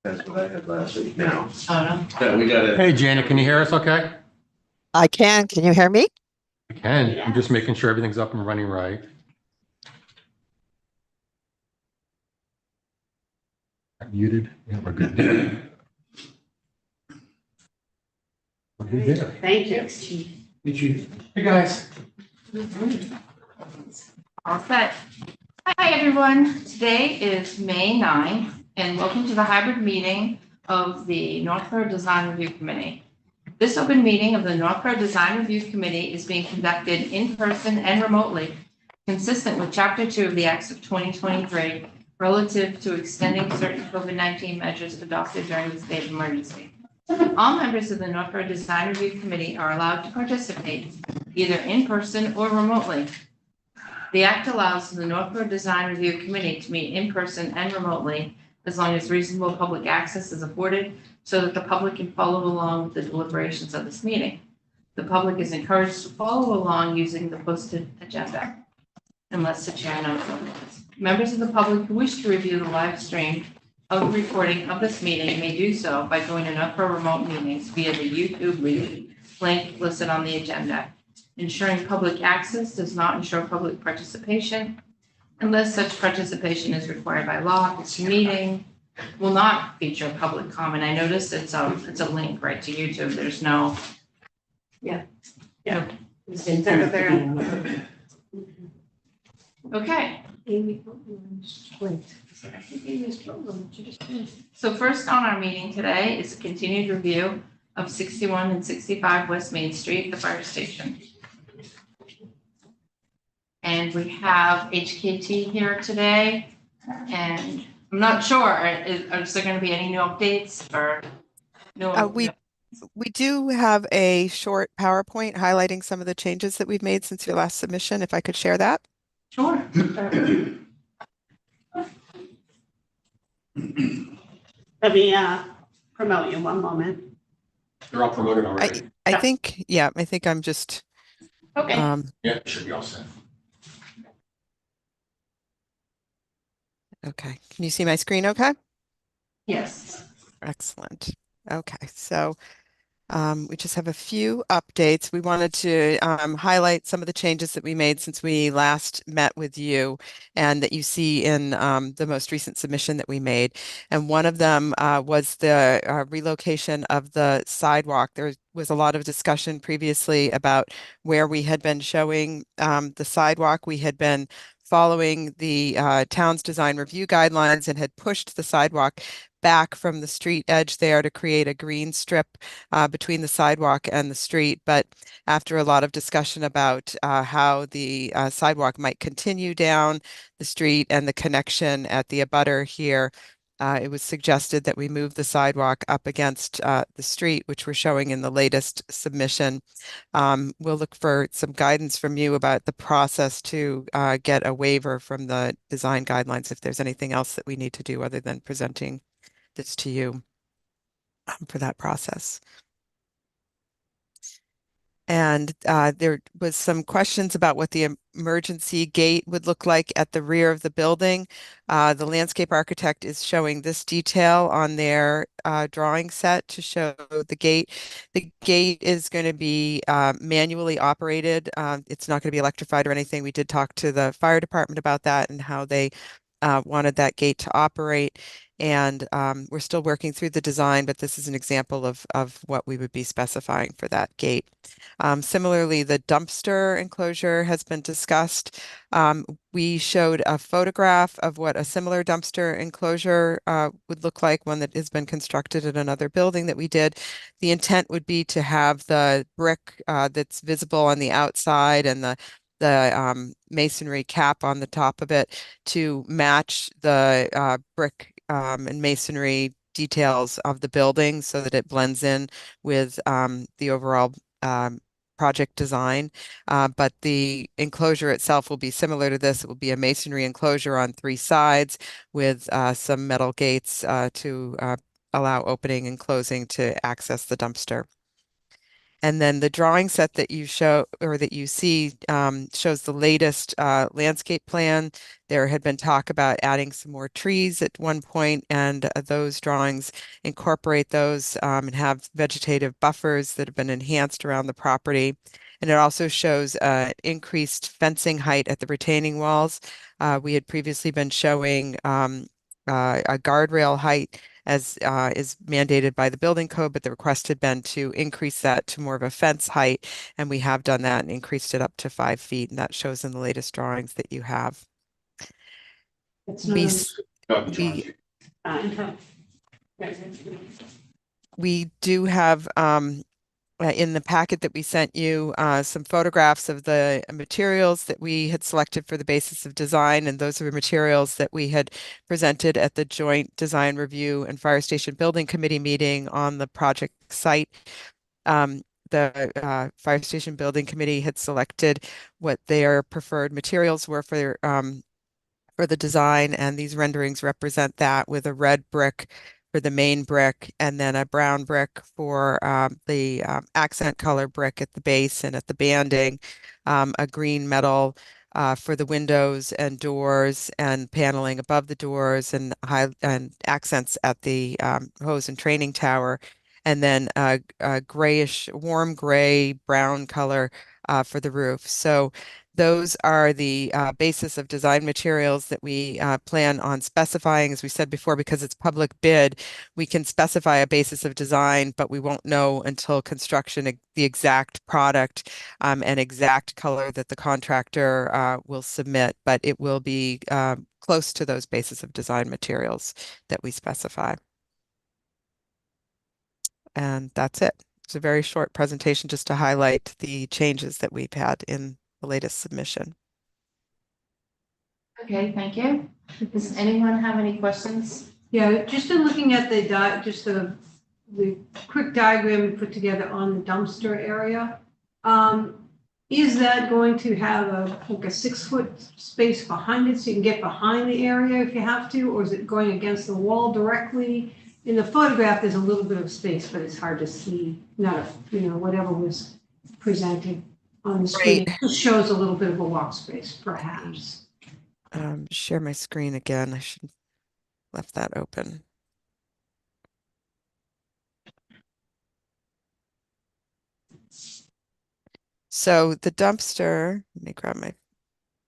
That's what I had last week now. Oh, no. That we got it. Hey, Janet, can you hear us okay? I can. Can you hear me? I can. I'm just making sure everything's up and running right. Muted. Yeah, we're good. We're good there. Thank you, Chief. Hey, guys. All set. Hi, everyone. Today is May 9th, and welcome to the hybrid meeting of the Northborough Design Review Committee. This open meeting of the Northborough Design Review Committee is being conducted in person and remotely, consistent with Chapter 2 of the Acts of 2023, relative to extending certain COVID-19 measures adopted during the state of emergency. All members of the Northborough Design Review Committee are allowed to participate either in person or remotely. The Act allows the Northborough Design Review Committee to meet in person and remotely as long as reasonable public access is afforded so that the public can follow along with the deliberations of this meeting. The public is encouraged to follow along using the posted agenda, unless the chair notes otherwise. Members of the public who wish to review the live stream of the recording of this meeting may do so by going to Northborough Remote Meetings via the YouTube link listed on the agenda. Ensuring public access does not ensure public participation unless such participation is required by law. This meeting will not feature public comment. I noticed it's a link right to YouTube. There's no. Yeah. It's okay. So first on our meeting today is a continued review of 61 and 65 West Main Street, the fire station. And we have HKT here today, and I'm not sure, is there going to be any new updates or no? We do have a short PowerPoint highlighting some of the changes that we've made since your last submission, if I could share that. Sure. Let me promote you one moment. They're all promoted already. I think I'm just Okay. Yeah, it should be all set. okay. Can you see my screen okay? Yes. Excellent. Okay, so we just have a few updates. We wanted to highlight some of the changes that we made since we last met with you and that you see in the most recent submission that we made. And one of them was the relocation of the sidewalk. There was a lot of discussion previously about where we had been showing the sidewalk. We had been following the town's design review guidelines and had pushed the sidewalk back from the street edge there to create a green strip between the sidewalk and the street. But after a lot of discussion about how the sidewalk might continue down the street and the connection at the abutter here, it was suggested that we move the sidewalk up against the street, which we're showing in the latest submission. We'll look for some guidance from you about the process to get a waiver from the design guidelines if there's anything else that we need to do other than presenting this to you for that process. And there was some questions about what the emergency gate would look like at the rear of the building. The landscape architect is showing this detail on their drawing set to show the gate. The gate is going to be manually operated. It's not going to be electrified or anything. We did talk to the fire department about that and how they wanted that gate to operate. And we're still working through the design, but this is an example of what we would be specifying for that gate. Similarly, the dumpster enclosure has been discussed. We showed a photograph of what a similar dumpster enclosure would look like, one that has been constructed at another building that we did. The intent would be to have the brick that's visible on the outside and the masonry cap on the top of it to match the brick and masonry details of the building so that it blends in with the overall project design. But the enclosure itself will be similar to this. It will be a masonry enclosure on 3 sides with some metal gates to allow opening and closing to access the dumpster. And then the drawing set that you show or that you see shows the latest landscape plan. There had been talk about adding some more trees at one point, and those drawings incorporate those and have vegetative buffers that have been enhanced around the property. And it also shows increased fencing height at the retaining walls. We had previously been showing a guardrail height as is mandated by the building code, but the request had been to increase that to more of a fence height, and we have done that and increased it up to 5 feet, and that shows in the latest drawings that you have. It's not We on the s- screen. Got the we charge. we do have in the packet that we sent you some photographs of the materials that we had selected for the basis of design, and those are the materials that we had presented at the Joint Design Review and Fire Station Building Committee meeting on the project site. The Fire Station Building Committee had selected what their preferred materials were for the design, and these renderings represent that, with a red brick for the main brick and then a brown brick for the accent color brick at the base and at the banding, a green metal for the windows and doors and paneling above the doors, and accents at the hose and training tower, and then a grayish, warm gray, brown color for the roof. So those are the basis of design materials that we plan on specifying. As we said before, because it's public bid, we can specify a basis of design, but we won't know until construction the exact product and exact color that the contractor will submit, but it will be close to those basis of design materials that we specify. And that's it. It's a very short presentation just to highlight the changes that we've had in the latest submission. Okay, thank you. Does anyone have any questions? Yeah, just in looking at the quick diagram we put together on the dumpster area, is that going to have like a 6-foot space behind it so you can get behind the area if you have to, or is it going against the wall directly? In the photograph, there's a little bit of space, but it's hard to see, whatever was presented on the screen. Right. It just shows a little bit of a walk space, perhaps. Share my screen again. I should have left that open. So the dumpster, let me grab my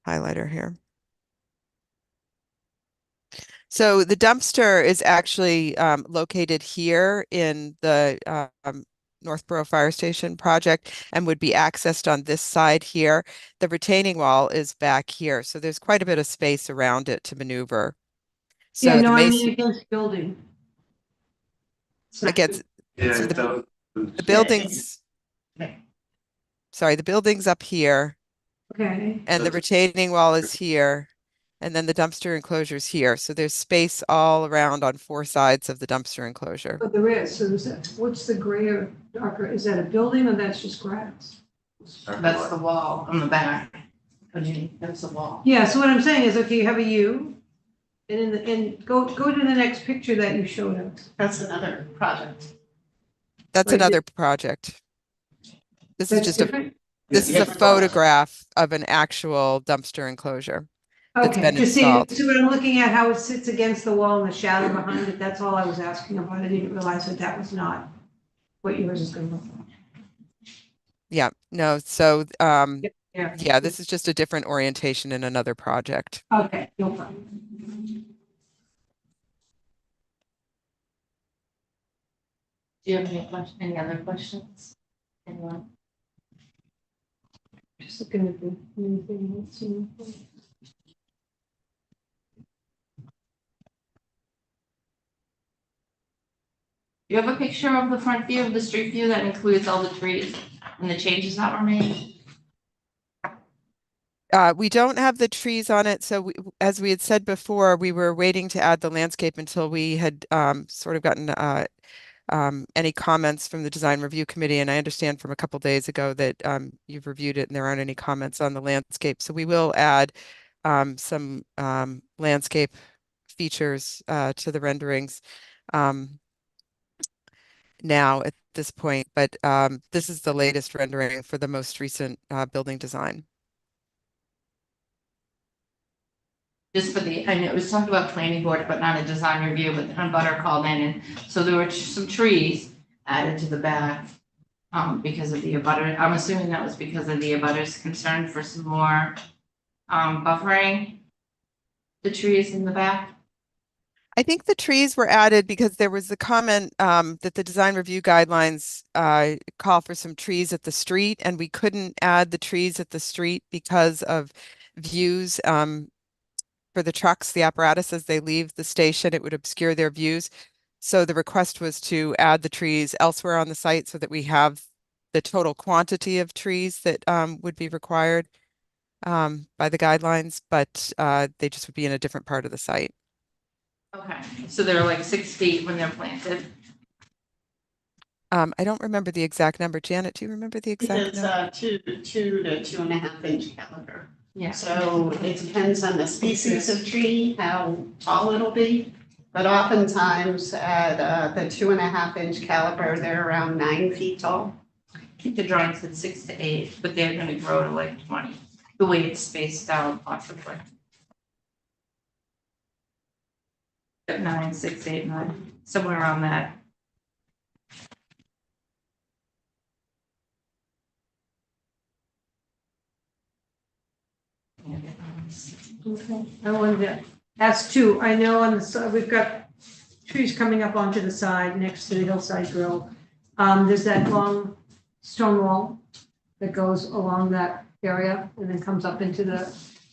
highlighter here. So the dumpster is actually located here in the Northborough Fire Station project and would be accessed on this side here. The retaining wall is back here, so there's quite a bit of space around it to maneuver. So Yeah, the no, I mason mean against building. against Yeah, so that the buildings, sorry, the building's up here, Okay, and the retaining wall is here, and then the dumpster enclosure is here. So there's space all around on 4 sides of the dumpster enclosure. but there is, so what's the gray or darker, is that a building or that's just grass? That's the wall on the back. That's the wall. Yeah, so what I'm saying is, okay, you have a U, and go to the next picture that you showed us. That's another project. That's Right, another project. This is That's just different? this is Yeah, a photograph of an actual dumpster enclosure that's Okay, been just see, installed. so what I'm looking at, how it sits against the wall and the shadow behind it, that's all I was asking about. I didn't realize that was not what yours is gonna look like. Yeah, no, so Yeah. yeah, this is just a different orientation in another project. Okay, no problem. Do you have any other questions? Anyone? Just looking at the new thing, let's see. You have a picture of the front view of the street view that includes all the trees and the changes that were made? We don't have the trees on it, so as we had said before, we were waiting to add the landscape until we had sort of gotten any comments from the design review committee, and I understand from a couple days ago that you've reviewed it and there aren't any comments on the landscape. So we will add some landscape features to the renderings now at this point, but this is the latest rendering for the most recent building design. Just for the, I know it was talking about planning board, but not a design review, but the butter called in, and so there were some trees added to the back because of the abutter. I'm assuming that was because of the abutter's concern for some more buffering the trees in the back. I think the trees were added because there was the comment that the design review guidelines call for some trees at the street, and we couldn't add the trees at the street because of views for the trucks, the apparatus as they leave the station. It would obscure their views. So the request was to add the trees elsewhere on the site so that we have the total quantity of trees that would be required by the guidelines, but they just would be in a different part of the site. Okay, so they're like 6 feet when they're planted. I don't remember the exact number. Janet, do you remember the exact It's number? 2 to 2.5 inch caliber. Yeah. So it depends on the species of tree, how tall it'll be. But oftentimes at the 2.5 inch caliber, they're around 9 feet tall. I think the drawing said 6 to 8, but they're gonna grow to like 20, the way it's spaced out possibly. 9, 6, 8, 9, somewhere around that. Okay, I wanted to ask too, I know on the side, we've got trees coming up onto the side next to the hillside grill. There's that long stone wall that goes along that area and then comes up into the,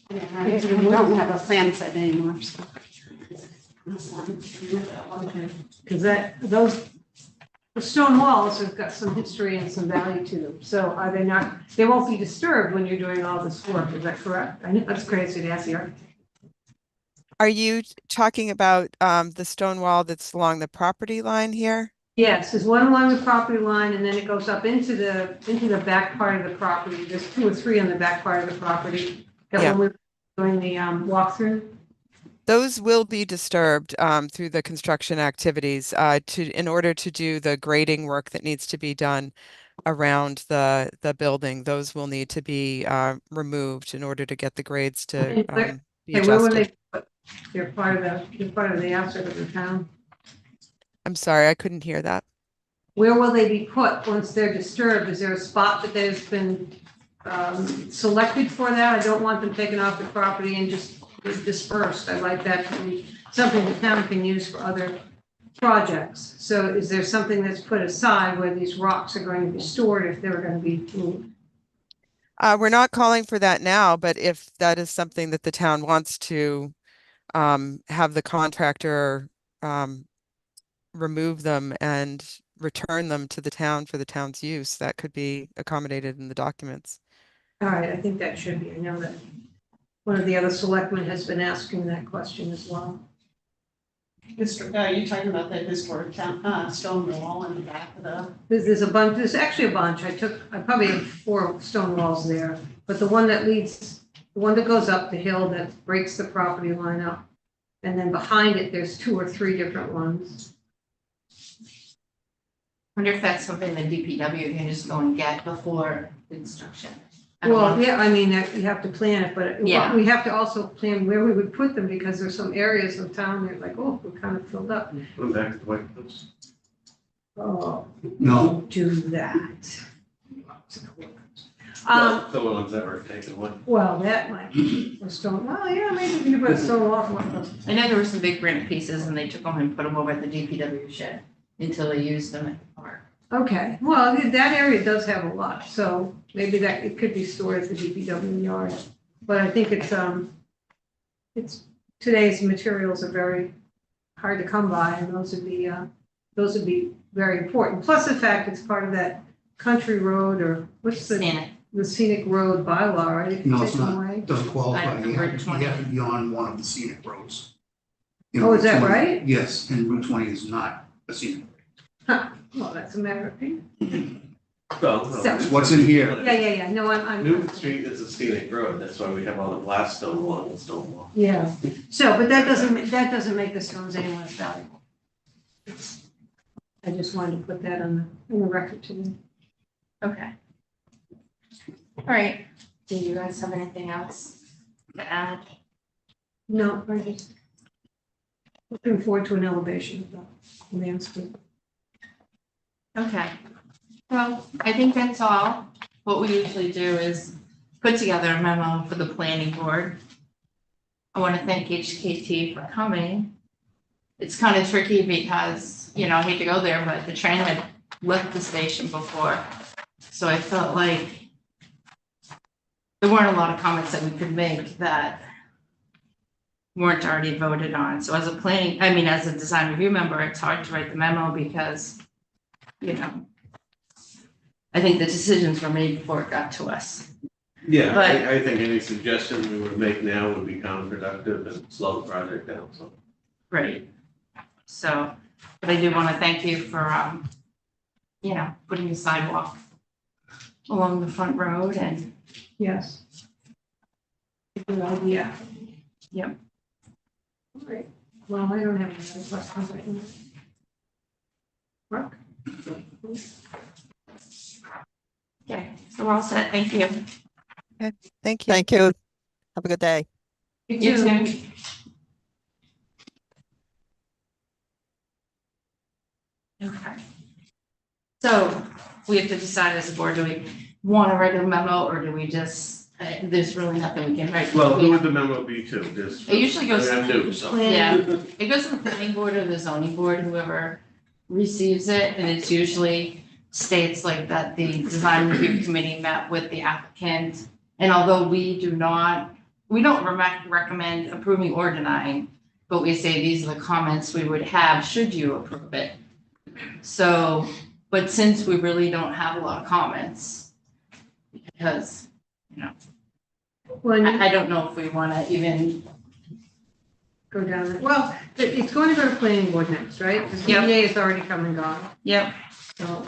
I don't have a plan set anymore, so. because the stone walls have got some history and some value to them. So are they not, they won't be disturbed when you're doing all this work, is that correct? I know that's crazy to ask you. Are you talking about the stone wall that's along the property line here? Yes, there's one along the property line and then it goes up into the back part of the property. There's 2 or 3 on the back part of the property. That Yeah. when we were doing the walkthrough. Those will be disturbed through the construction activities in order to do the grading work that needs to be done around the building. Those will need to be removed in order to get the grades to be Hey, where were adjusted. they put? They're part of the asset of the town. I'm sorry, I couldn't hear that. Where will they be put once they're disturbed? Is there a spot that has been selected for that? I don't want them taken off the property and just dispersed. I like that to be something the town can use for other projects. So is there something that's put aside where these rocks are going to be stored if they're going to be moved? We're not calling for that now, but if that is something that the town wants to have the contractor remove them and return them to the town for the town's use, that could be accommodated in the documents. All right, I think that should be. I know that one of the other selectmen has been asking that question as well. You talking about the historic town, stone wall in the back of the. There's a bunch, there's actually a bunch. I probably have 4 stone walls there, but the one that goes up the hill that breaks the property line up. And then behind it, there's 2 or 3 different ones. Wonder if that's something the DPW can just go and get before construction. I don't Well, know. yeah, I mean, you have to plan it, but Yeah. we have to also plan where we would put them because there's some areas of town that like, oh, we're kind of filled up. Put them back to the White House. Oh, No. don't do that. The ones that were taken away. Well, that might be a stone, well, yeah, maybe we can put a stone wall for one of those. I know there were some big granite pieces and they took them and put them over at the DPW shed until they used them at the park. Okay, well, that area does have a lot, so maybe that, it could be stored at the DPW yard. But I think today's materials are very hard to come by, and those would be very important. Plus the fact it's part of that country road, or what's Scenic. the scenic road bylaw, right? If you No, take it's them not. away. Doesn't qualify, Item you number have 20. to be on one of the scenic roads. Oh, is that Route 20 right? Yes, and Route 20 is not a scenic. Well, that's a matter of opinion. Well, So- What's in here? Yeah, no, I'm. Newton Street is a scenic road, that's why we have all the blast stone along the stone wall. Yeah, so, but that doesn't make the stones any less valuable. I just wanted to put that on the record today. Okay. All right. Do you guys have anything else to add? No, I just looking forward to an elevation of the landscape. Okay. Well, I think that's all. What we usually do is put together a memo for the planning board. I want to thank HKT for coming. It's kind of tricky because, you know, I hate to go there, but the train had left the station before. So I felt like there weren't a lot of comments that we could make that weren't already voted on. So as a design review member, it's hard to write the memo because, you know, I think the decisions were made before it got to us. Yeah, But- I think any suggestion we would make now would be counterproductive and slow the project down, so. Right. So, but I do want to thank you for, you know, putting the sidewalk along the front road and, Yes. Good idea. Yep. All right. Well, I don't have any other questions right now. Mark? okay, so we're all set. Thank you. Thank you. Thank you. Have a good day. You too. Okay. So we have to decide as a board, do we want to write a memo or do we just, there's really nothing we can write. Well, who would the memo be to? Just. It usually goes- I'm new, so. Yeah, it goes to the planning board or the zoning board, whoever receives it, and it's usually states like that the design review committee met with the applicant. And although we don't recommend approving or denying, but we say these are the comments we would have should you approve it. So, but since we really don't have a lot of comments, because, you know, Well, I don't know if we want to even, go down there. Well, it's going to go to planning board next, right? The Yep. ZBA has already come and gone, yep, so.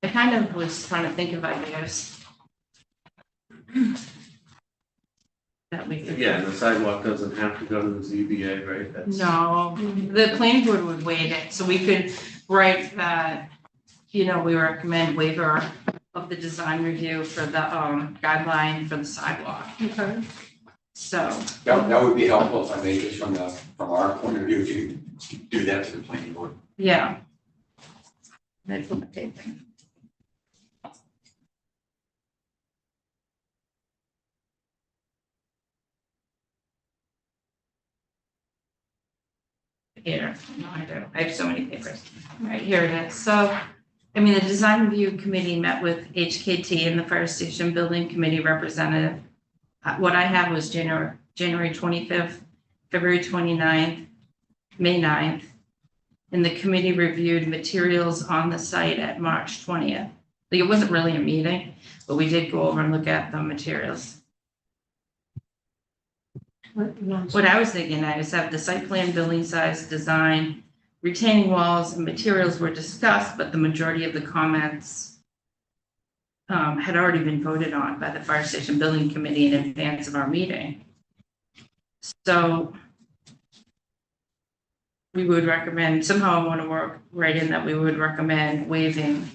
I kind of was trying to think of ideas. That we could. Yeah, and the sidewalk doesn't have to go to the ZBA, right? That's. No, the planning board would waive it, so we could write that, you know, we recommend waiver of the design review for the guideline for the sidewalk, Okay. so. That would be helpful if I may, just from our point of view, to do that to the planning board. Yeah. That's what I'm taking. Here, no, I do. I have so many papers. All right, here it is. So, I mean, the design review committee met with HKT and the fire station building committee representative. What I have was January 25th, February 29th, May 9th. And the committee reviewed materials on the site at March 20th. Like, it wasn't really a meeting, but we did go over and look at the materials. What I was thinking, I just have the site plan, building size, design, retaining walls, and materials were discussed, but the majority of the comments had already been voted on by the fire station building committee in advance of our meeting. So we would recommend, somehow I want to write in that we would recommend waiving,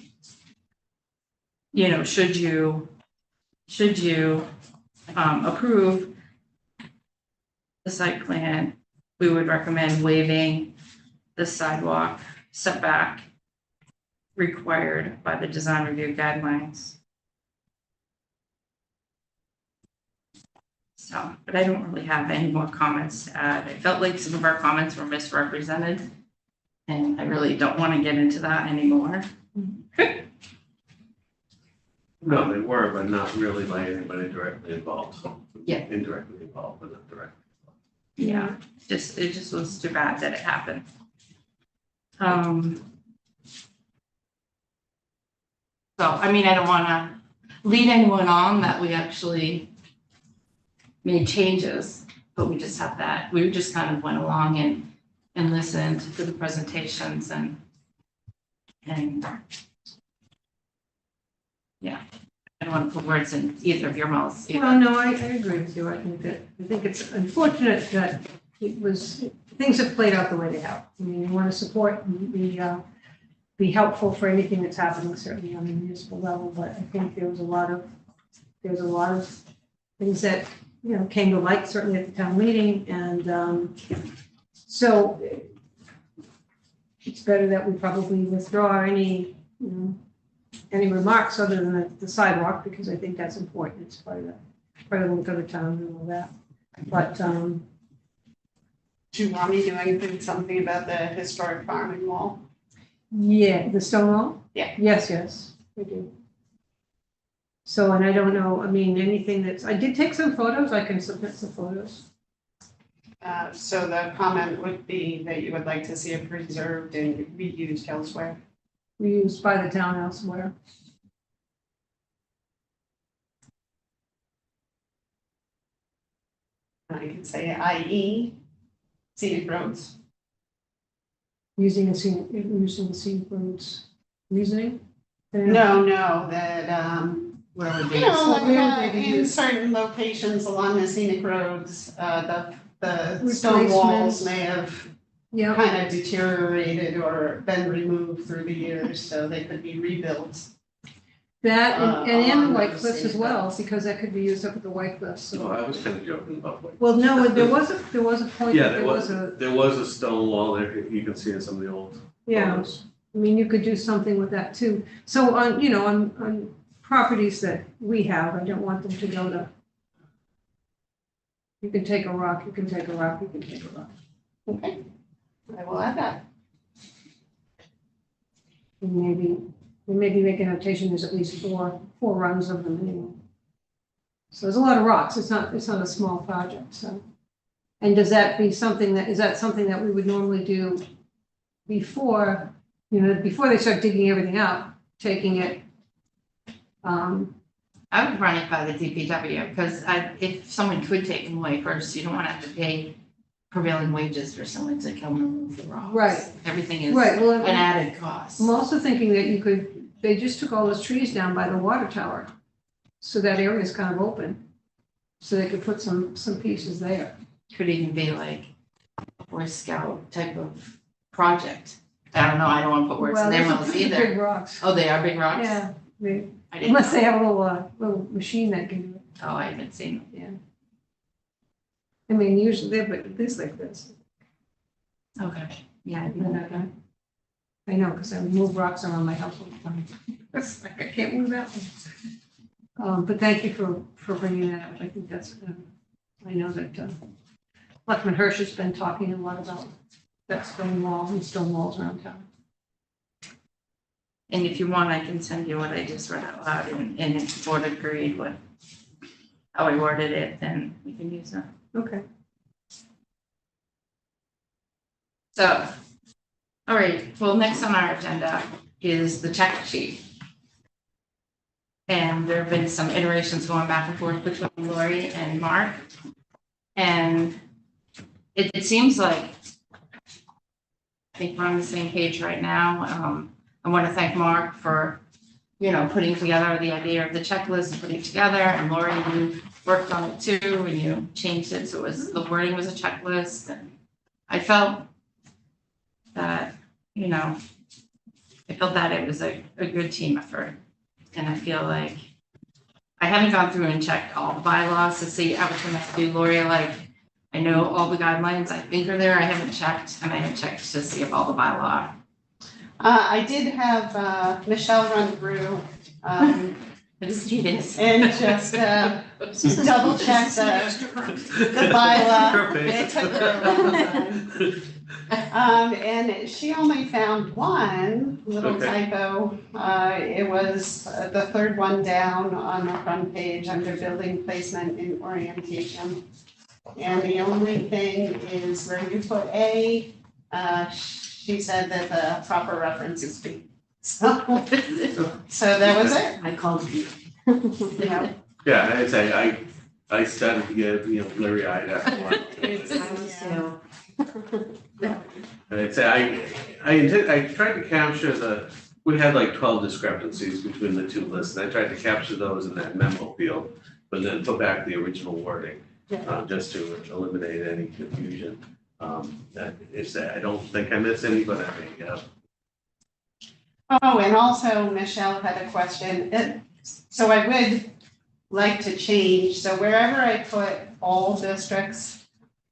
you know, should you approve the site plan, we would recommend waiving the sidewalk setback required by the design review guidelines. So, but I don't really have any more comments to add. I felt like some of our comments were misrepresented, and I really don't want to get into that anymore. No, they were, but not really by anybody directly involved. Yeah. Indirectly involved, but not directly. Yeah, it just was too bad that it happened. So, I mean, I don't want to lead anyone on that we actually made changes, but we just have that, we just kind of went along and listened to the presentations and yeah, I don't want to put words in either of your mouths either. Well, no, I agree with you. I think it's unfortunate that things have played out the way they have. I mean, you want to support the be helpful for anything that's happening certainly on the municipal level, but I think there's a lot of things that, you know, came to light certainly at the town meeting, and so it's better that we probably withdraw any, you know, any remarks other than the sidewalk, because I think that's important. It's part of the look of the town and all that. But Do you want me to do anything, something about the historic farming wall? yeah, the stone wall? Yeah. Yes, we do. So, and I don't know, I mean, anything that's, I did take some photos, I can submit some photos. So the comment would be that you would like to see it preserved and reused elsewhere. Reused by the town elsewhere. I can say i.e. scenic roads. Using the scenic roads reasoning? No, that, Where would you be? know, like, where they in use- certain locations along the scenic roads, the stone walls Replacements. may have Yeah, kind of deteriorated or been removed through the years, so they could be rebuilt. that and in along the White those Cliffs as scenic well, roads. because that could be used up at the White Cliffs, So so. I was kind of joking about what. Well, no, there was a point, Yeah, that there was a stone wall there, you can see in some of the old yeah. photos. I mean, you could do something with that too. So on, you know, on properties that we have, I don't want them to go to. You can take a rock, you can take a rock, you can take a rock. Okay, I will add that. And maybe make a notation, there's at least four runs of them anyway. So there's a lot of rocks, it's not a small project, so. And is that something that we would normally do before, you know, before they start digging everything up, taking it, I would run it by the DPW, because if someone could take them away first, you don't want to have to pay prevailing wages for someone to come and remove the rocks. Right. Everything is right, well, an added cost. I'm also thinking that they just took all those trees down by the water tower. So that area is kind of open. So they could put some pieces there. Could even be like a Boy Scout type of project. I don't know, I don't want to put words in their mouths Big either. rocks. Oh, they are big rocks? Yeah, I didn't, unless they have a little machine that can do it, oh, I haven't seen yeah. I mean, usually they're but this like this. them. Okay, yeah, I They're not didn't. gonna- I know, because I move rocks around my house all the time. It's like, I can't move that one. But thank you for bringing that up. I think that's, I know that Selectman Hirsch has been talking a lot about that stone wall and stone walls around town. And if you want, I can send you what I just read out loud, and if the board agreed with how I worded it, then we can use that. Okay. So, all right, well, next on our agenda is the check sheet. And there have been some iterations going back and forth between Lori and Mark. And it seems like I think we're on the same page right now. I want to thank Mark for, you know, putting together the idea of the checklist and putting it together. And Lori, you worked on it too, and you changed it so the wording was a checklist. And I felt that, you know, it was a good team effort. And I feel like I haven't gone through and checked all the bylaws to see everything I do, Lori, like I know all the guidelines I think are there. I haven't checked, and I haven't checked to see if all the bylaw. I did have Michelle run through It's genius. and just double check the bylaw. It took her a long time. And she only found one little Okay. typo. It was the third one down on the front page under building placement and orientation. And the only thing is where you put A, she said that the proper reference is B. So that was it. I called you. Yeah. Yeah, I'd say I started to get, bleary eyed after a while. And I'd say I tried to capture we had like 12 discrepancies between the two lists, and I tried to capture those in that memo field, but then put back the original wording, just to eliminate any confusion. I don't think I missed any, but I may have. Oh, and also Michelle had a question. So I would like to change, so wherever I put all districts,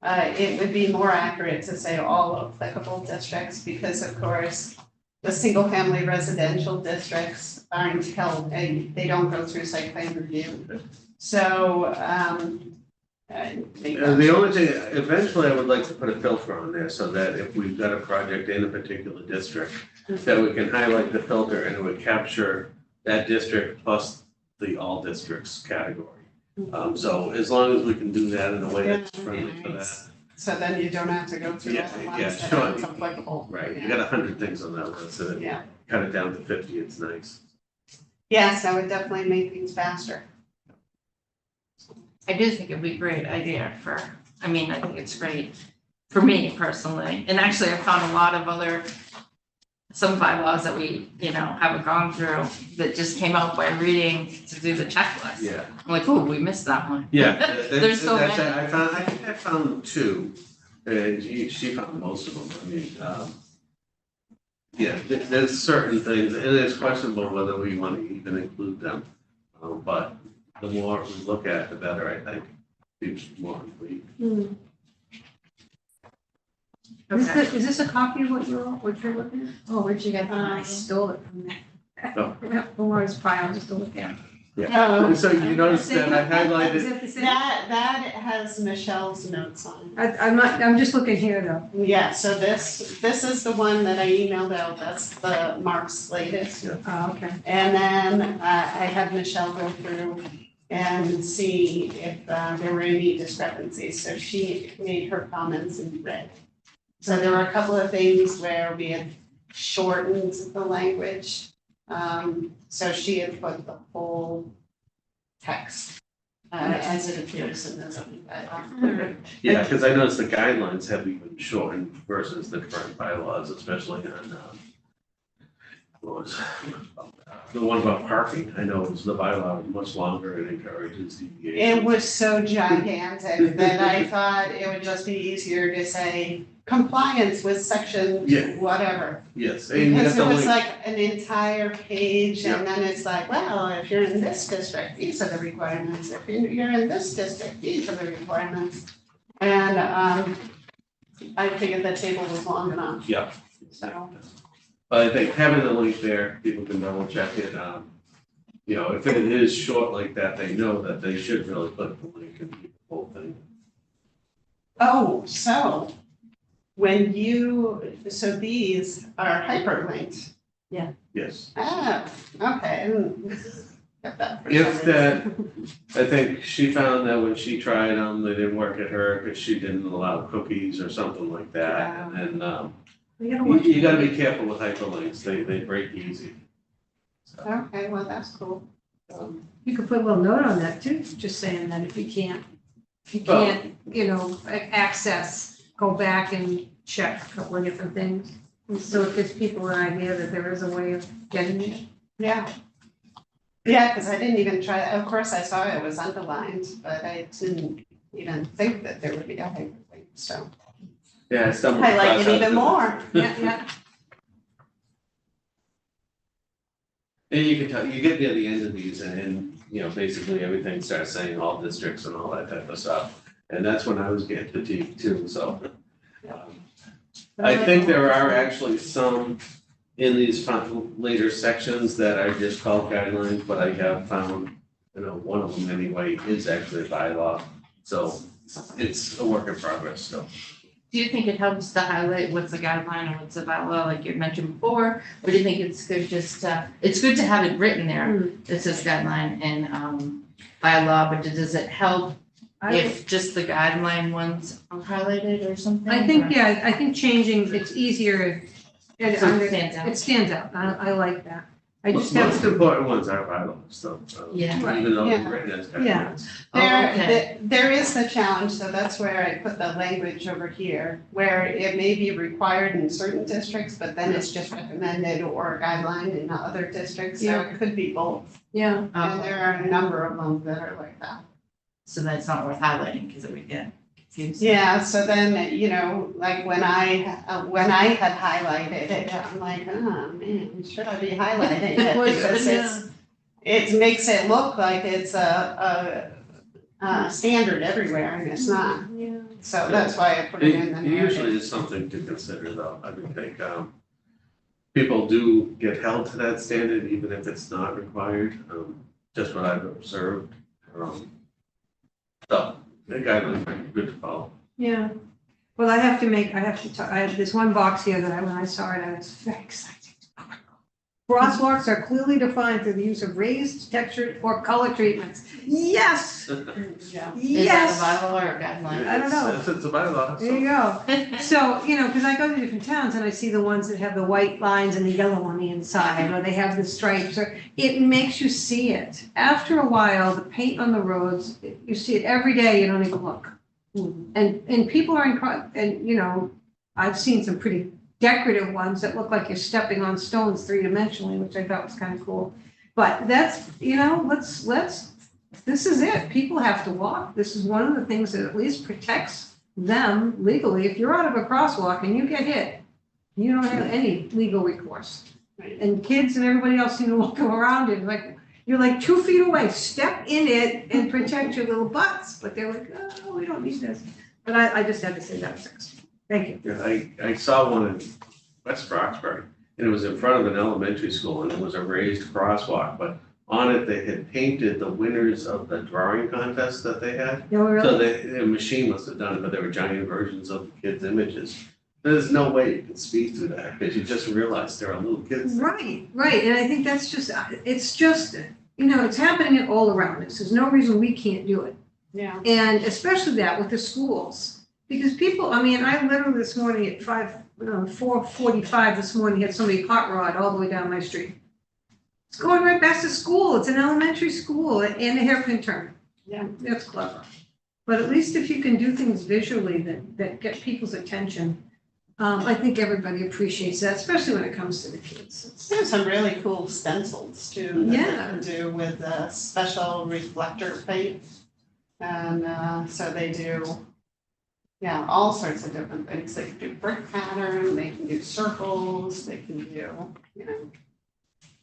it would be more accurate to say all applicable districts, because of course, the single-family residential districts aren't held, they don't go through site plan review. So, The only thing, eventually I would like to put a filter on there so that if we've got a project in a particular district, that we can highlight the filter and it would capture that district plus the all districts category. So as long as we can do that in a way that's friendly for that. so then you don't have to go through all the Yeah, ones that sure. aren't applicable. Right, you got 100 things on that list, so Yeah. cut it down to 50, it's nice. Yes, that would definitely make things faster. I do think it'd be a great idea I think it's great for me personally. And actually, I found a lot of some bylaws that we, haven't gone through that just came out by reading to do the checklist. Yeah. I'm like, oh, we missed that one. Yeah. There's so that's- many. I think I found two, and she found most of them, yeah, there's certain things, and it's questionable whether we want to even include them. But the more we look at, the better, I think, it's more complete. Okay. Is this a copy of what you're looking at? Oh, where'd you get that? I stole it from there. Oh. From Laura's file, just to look at. Yeah, and so you notice Same that I one? Is highlighted, that the same? That has Michelle's notes on it. I'm just looking here though. Yeah, so this is the one that I emailed out, that's the Mark's latest. Oh, okay. And then I had Michelle go through and see if there were any discrepancies, so she made her comments in red. So there were a couple of things where we had shortened the language. So she had put the whole text as it appears in this. yeah, because I noticed the guidelines have even shortened versus the current bylaws, especially on, what was the one about parking. I know the bylaw is much longer and encourages deviation. It was so gigantic that I thought it would just be easier to say compliance with section Yeah. whatever. Yes, and you Because got it the was link. like an entire page and then it's like, well, if you're in this district, these are the requirements. If you're in this district, these are the requirements. And I figured the table was long enough, Yeah. so. But I think having the link there, people can double check it. If it is short like that, they know that they should really click the link and keep the whole thing. Oh, so so these are hyperlinked. Yes. Oh, okay. I didn't get that for If some that, reason. I think she found that when she tried them, they didn't work at her because she didn't allow cookies or something like that. And then you gotta be careful with hyperlinks, they break easy. So, Okay, well, that's cool. You could put a little note on that too, just saying that if you can't, access, go back and check a couple of different things. And so it gives people an idea that there is a way of getting it. Yeah. Yeah, because I didn't even try, of course, I saw it was underlined, but I didn't even think that there would be a hyperlink, so. Yeah, I stumbled I like across it that even too. more. Yeah. And you can tell, you get near the end of these and basically everything starts saying all districts and all that type of stuff. And that's when I was getting fatigued too, so. I think there are actually some in these later sections that are just called guidelines, but I have found, one of them anyway is actually a bylaw. So it's a work in progress still. Do you think it helps to highlight what's a guideline and what's a bylaw, like you mentioned before? Or do you think it's good it's good to have it written there, that says guideline and bylaw, but does it help if just the guideline ones are highlighted or something? I think changing, it's easier. So it stands out. It stands out. I like that. I just Most have, important ones are bylaws, so. Yeah. Even though they're Yeah. written as Yeah. guidelines. Okay. There is the challenge, so that's where I put the language over here, where it may be required in certain districts, but then it's just recommended or a guideline in other districts, so it could be both. yeah, And there are a number of them that are like that. So that's not worth highlighting because it would get Yeah, so then, you know, like when I had highlighted it, I'm like, oh man, should I be highlighting it? Because it makes it look like it's a standard everywhere and it's not. Yeah. So that's why I put it in the It usually narrative. is something to consider though, I would think, people do get held to that standard even if it's not required, just what I've observed. So, the guidelines are good to follow. Yeah. Well, I have to, I have this one box here that when I saw it, I was very excited. Crosswalks are clearly defined through the use of raised, textured, or color treatments. Yes, Yeah. yes. Is that a bylaw or a guideline? I don't know. It's a bylaw, There you go. So, you know, because I go to different towns and I see the ones that have the white lines and the yellow on the inside, or they have the stripes, or it makes you see it. After a while, the paint on the roads, you see it every day, you don't even look. And people are and you know, I've seen some pretty decorative ones that look like you're stepping on stones three-dimensionally, which I thought was kind of cool. But that's, you know, let's, this is it. People have to walk. This is one of the things that at least protects them legally. If you're out of a crosswalk and you get hit, you don't have any legal recourse. And kids and everybody else seem to walk around it, like, you're like 2 feet away, step in it and protect your little butts. But they're like, oh, we don't need this. But I just had to say that first. Thank you. Yeah, I saw one in West Roxbury, and it was in front of an elementary school, and it was a raised crosswalk, but on it, they had painted the winners of the drawing contest that they had. No, really? So the machine must have done it, but they were giant versions of the kids' images. There's no way you can speed through that, because you just realize there are little kids. Right, right, and I think that's just, it's just, you know, it's happening all around us, there's no reason we can't do it. Yeah. And especially that with the schools, because people, I mean, I literally this morning at 4:45 this morning, had somebody hot rod all the way down my street. It's going right past the school, it's an elementary school and a hairpin turn. Yeah. That's clever. But at least if you can do things visually that get people's attention, I think everybody appreciates that, especially when it comes to the kids. There's some really cool stencils too. That Yeah. they can do with special reflector paint. And so they do, yeah, all sorts of different things. They can do brick pattern, they can do circles, they can do, you know,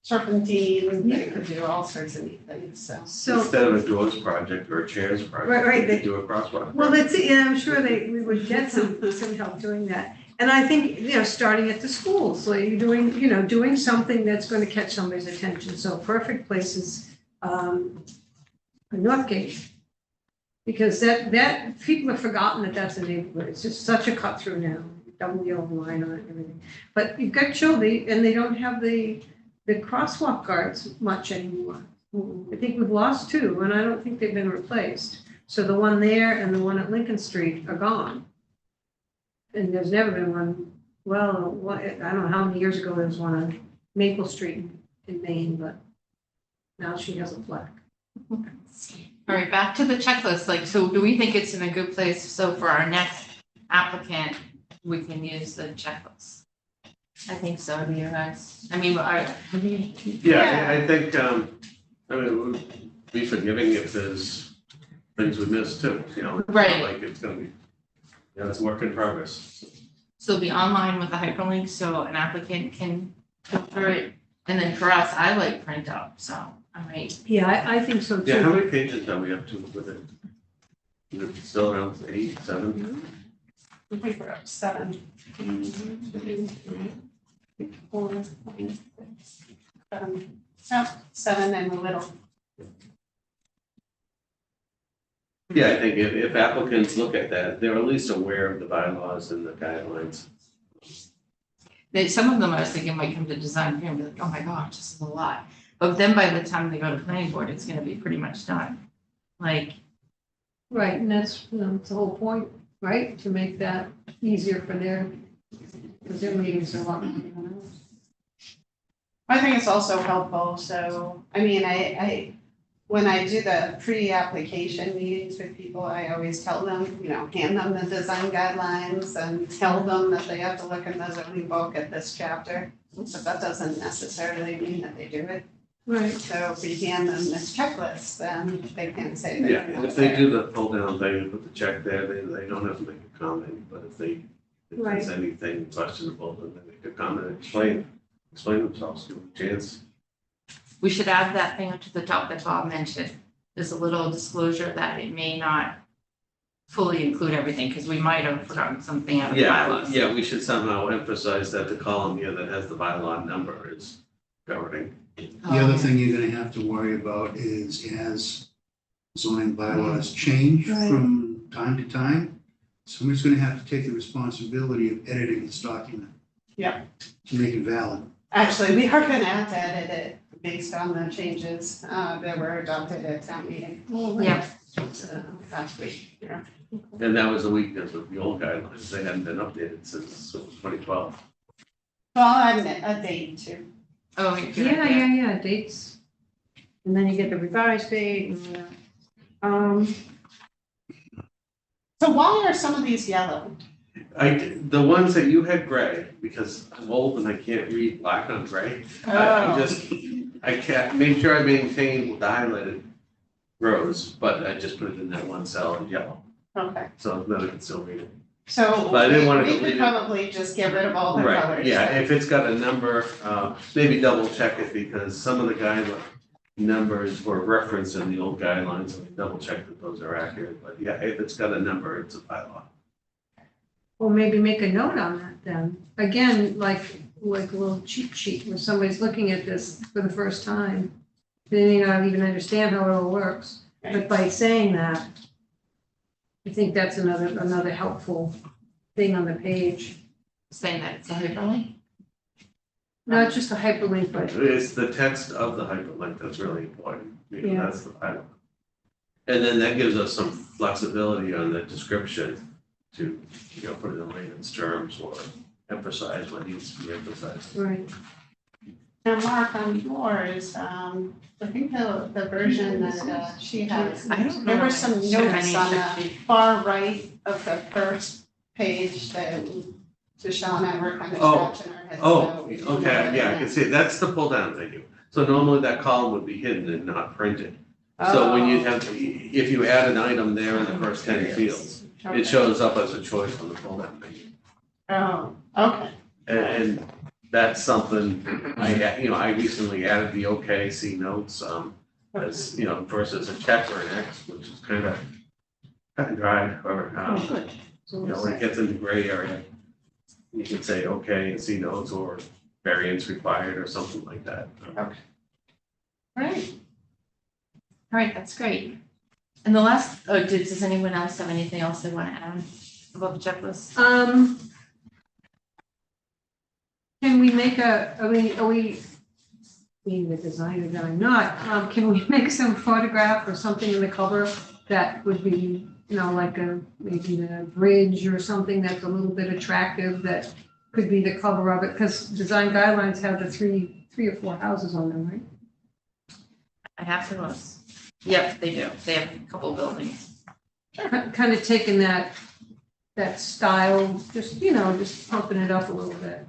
serpentine, they can do all sorts of neat things, so. So, Instead of a doors project or a chairs project, Right, they could do a crosswalk. well, that's, yeah, I'm sure we would get some help doing that. And I think, you know, starting at the schools, so you're doing something that's going to catch somebody's attention. So perfect places, Northgate. Because that, people have forgotten that that's a neighborhood. It's just such a cut through now, double yellow line on it and everything. But you've got children and they don't have the crosswalk guards much anymore. I think we've lost 2 and I don't think they've been replaced. So the one there and the one at Lincoln Street are gone. And there's never been one, well, I don't know how many years ago there was one on Maple Street in Maine, but now she has a flag. All right, back to the checklist, like, so do we think it's in a good place, so for our next applicant, we can use the checklist? I think so, do you guys? I mean, Yeah, I think, I mean, it would be forgiving if there's things we missed too, you know? It's not Right. Like it's gonna be, you know, it's a work in progress. so it'll be online with a hyperlink, so an applicant can filter it, and then for us, I like print out, so, all right. Yeah, I think so Yeah, how too. many pages are we up to with it? Is it still around 8, 7? I think we're up 7. 4, 5, 6, 7. Oh, 7 and a little. Yeah, I think if applicants look at that, they're at least aware of the bylaws and the guidelines. Some of them I was thinking might come to design review and be like, oh my gosh, this is a lot. But then by the time they go to planning board, it's gonna be pretty much done. Like, Right, and that's, you know, it's the whole point, right? To make that easier for because their meetings are a lot more than ours. I think it's also helpful, so, I mean, I when I do the pre-application meetings with people, I always tell them, you know, hand them the design guidelines and tell them that they have to look in the zoning book at this chapter. But that doesn't necessarily mean that they do it. Right. So if we hand them this checklist, then they can't say that. Yeah, they're and not if they there. do the pull down thing and put the check there, they don't have to make a comment, but if there's anything questionable, then they make a comment and explain themselves, give them a chance. We should add that thing up to the top that Bob mentioned. There's a little disclosure that it may not fully include everything, because we might have forgotten something out of the bylaws. Yeah, we should somehow emphasize that the column here that has the bylaw number is governing. The other thing you're gonna have to worry about is as zoning bylaws change from time to time, somebody's gonna have to take the responsibility of editing this document. Yep. To make it valid. Actually, we are gonna have to edit it based on the changes that were adopted at town meeting. Yeah. Last week, yeah. And that was the weakness of the old guidelines, they hadn't been updated since 2012. Well, and a date too. Oh, Yeah, dates. And then you get the revised date and, So why are some of these yellow? The ones that you had gray, because I'm old and I can't read black on gray. I can't, make sure I maintain the highlighted rows, but I just put it in that one cell in yellow, Okay, so that I can still read it. so But I didn't want to we delete could it. probably just get rid of all the Right, colors. yeah, if it's got a number, maybe double check it, because some of the guideline numbers were referenced in the old guidelines, and double check that those are accurate, but yeah, if it's got a number, it's a bylaw. or maybe make a note on that then. Again, like a little cheat sheet where somebody's looking at this for the first time. They may not even understand how it all works, but by saying that, I think that's another helpful thing on the page. saying that it's a hyperlink. Not just a hyperlink, but It's the text of the hyperlink that's really important, because Yeah. that's the bylaw. And then that gives us some flexibility on the description to, put it in layman's terms or emphasize what needs to be emphasized. right. Now, Mark, on yours, I think the version that she has, I don't know. there were some notes Sure, on I the need far right of the first page that Deshawn and I were kind of Oh, scratching our heads Oh, about. okay, yeah, I can see it. That's the pull down menu. So normally that column would be hidden and not printed. So when you have, if you add an item there in the first 10 fields, Okay. it shows up as a choice on the pull down menu. Oh, okay, And that's something I recently added the okay, see notes, as, versus a check or an X, which is kind of cut and dry, or, Good. when it gets into gray area, you can say okay and see notes or variance required or something like that. right. All right, that's great. And the last, does anyone else have anything else they want to add about the checklist? Can we make are we, being the designer that I'm not, can we make some photograph or something in the cover that would be, like maybe the bridge or something that's a little bit attractive that could be the cover of it, because design guidelines have the three or four houses on them, right? I have to look. Yep, they do. They have a couple buildings. Kind of taking that style, just pumping it up a little bit.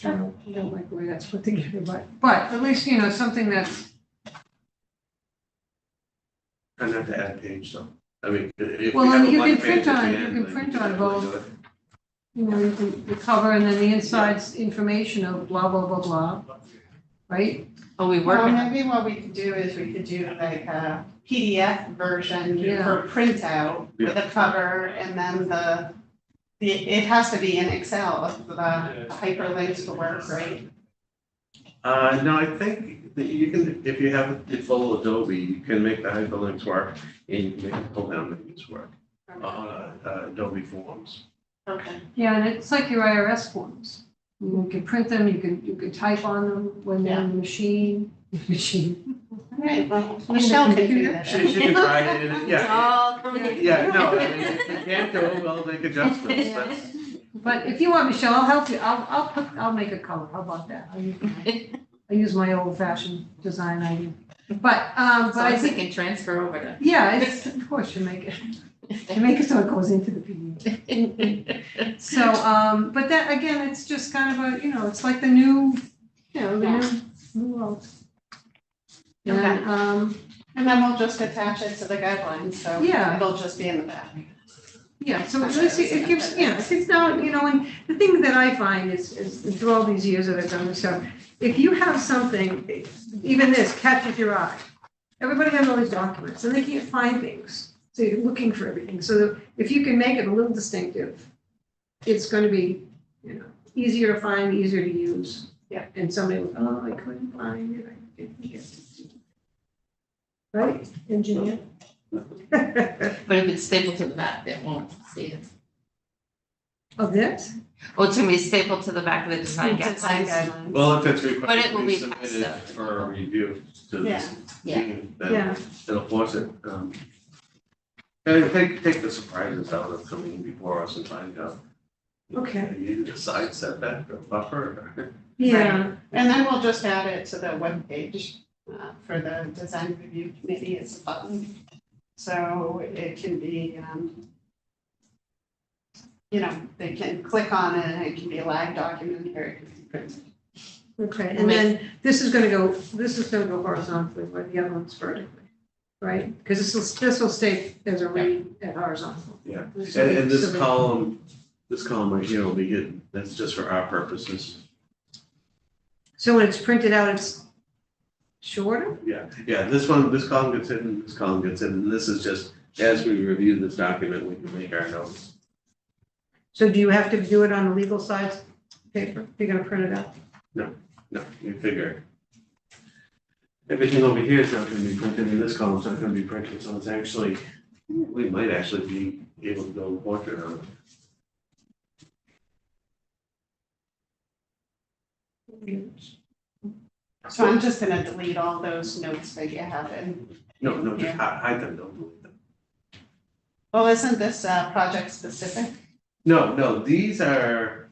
I don't like the way that's put together, but at least, something that's, Doesn't have to add a page though. I mean, if Well, we have a you blank can print page at the on- end, you can then print we on definitely both. do it. you can, the cover and then the inside's information of blah, blah, blah, blah, right? Oh, we Well, work on maybe what we could do is we could do like a PDF version Yeah. for printout with a cover and then it has to be in Excel, the hyperlinks to work, right? No, I think that you can, if you have it full Adobe, you can make the hyperlinks work and you can make the pull down menus work on Adobe Forms. Okay. Yeah, and it's like your IRS forms. You can print them, you can type on them when they're in the machine. All right, well, Michelle can do that. She can try it, and yeah, all. yeah, no, I mean, if you can't do it, we'll make adjustments, that's, But if you want, Michelle, I'll help you. I'll make a color. How about that? I use my old fashioned design idea. But So I I think, can transfer over to. yeah, of course you make it so it goes into the PDF. So, but that, again, it's just kind of it's like the new, the new Well, Okay. And then we'll just attach it to the guidelines, so Yeah. it'll just be in the back. yeah, so it gives, if it's not, and the thing that I find is through all these years that I've done this stuff, if you have something, even this catches your eye, everybody has all these documents and they can't find things. So you're looking for everything. So if you can make it a little distinctive, it's going to be, easier to find, easier to use. Yeah. And somebody will, oh, I couldn't find it. I didn't get it. Right, engineer? But if it's stapled to the back, they won't see it. Of this? Well, it's gonna be stapled to the back of the design Design guidelines. guidelines. Well, if it's But required it will to be be submitted passed up. for a review to Yeah. this Yeah. team, Yeah. then it'll force it. And take the surprises out of coming before us and finding out. Okay. You need a side setback or buffer. Yeah, And then we'll just add it to the webpage for the design review committee as a button. So it can be, they can click on it and it can be a live document or it can be printed. okay, and then this is gonna go horizontally where the other one's vertically, right? Because this will stay as a read at horizontal. Yeah. So we- And so this column right here will be hidden. That's just for our purposes. So when it's printed out, it's shorter? Yeah, this column gets hidden, this column gets hidden. This is just, as we review this document, we can make our notes. So do you have to do it on a legal size paper? You're gonna print it out? No, you figure. Everything over here is not gonna be printed, and this column's not gonna be printed, so it's actually, we might actually be able to go portrait on it. So I'm just gonna delete all those notes that you have in. No, just Yeah. hide them, don't delete them. Well, isn't this project specific? No, these are.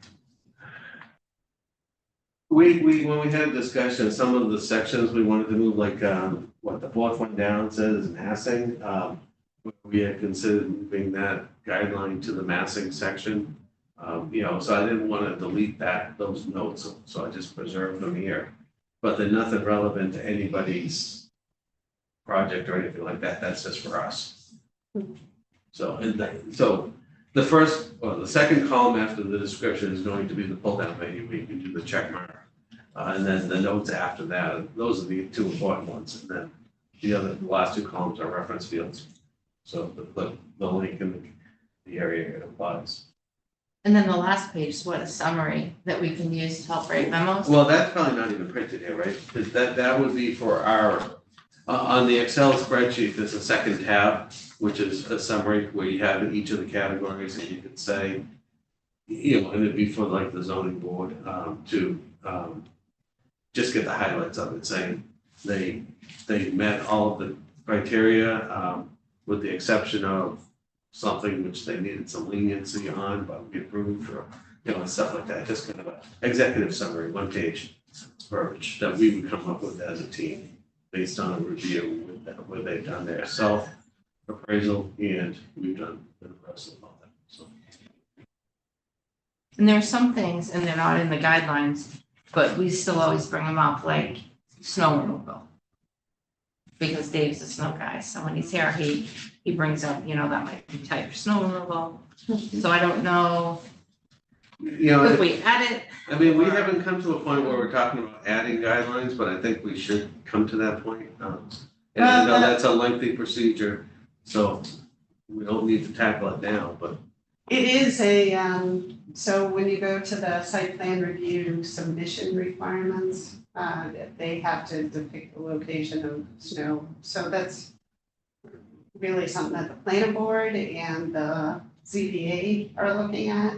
We, when we had discussion, some of the sections we wanted to move, like, what the fourth one down says, massing. We had considered moving that guideline to the massing section. So I didn't want to delete those notes, so I just preserved them here. But they're nothing relevant to anybody's project or anything like that, that's just for us. So, the second column after the description is going to be the pull-down menu where you can do the check mark. And then the notes after that, those are the two important ones, and then the last two columns are reference fields. So the link and the area it applies. And then the last page is what, a summary that we can use to help write memos? Well, that's probably not even printed here, right? Because that would be for our, on the Excel spreadsheet, there's a second tab, which is a summary where you have each of the categories and you could say, and it'd be for like the zoning board, to just get the highlights of it, saying they met all of the criteria, with the exception of something which they needed some leniency on, but we approved, or, stuff like that, just kind of a executive summary, 1 page verbiage that we would come up with as a team based on a review with that, where they've done their self-appraisal and we've done the rest of all that, so. And there are some things, and they're not in the guidelines, but we still always bring them up, like snow removal. Because Dave's a snow guy, so when he's here, he brings up, that might be type of snow removal. So I don't know if we add it. I mean, we haven't come to a point where we're talking about adding guidelines, but I think we should come to that point. And I know that's a lengthy procedure, so we don't need to tackle it now, but. It is so when you go to the site plan review submission requirements, they have to depict the location of snow. So that's really something that the planning board and the ZBA are looking at.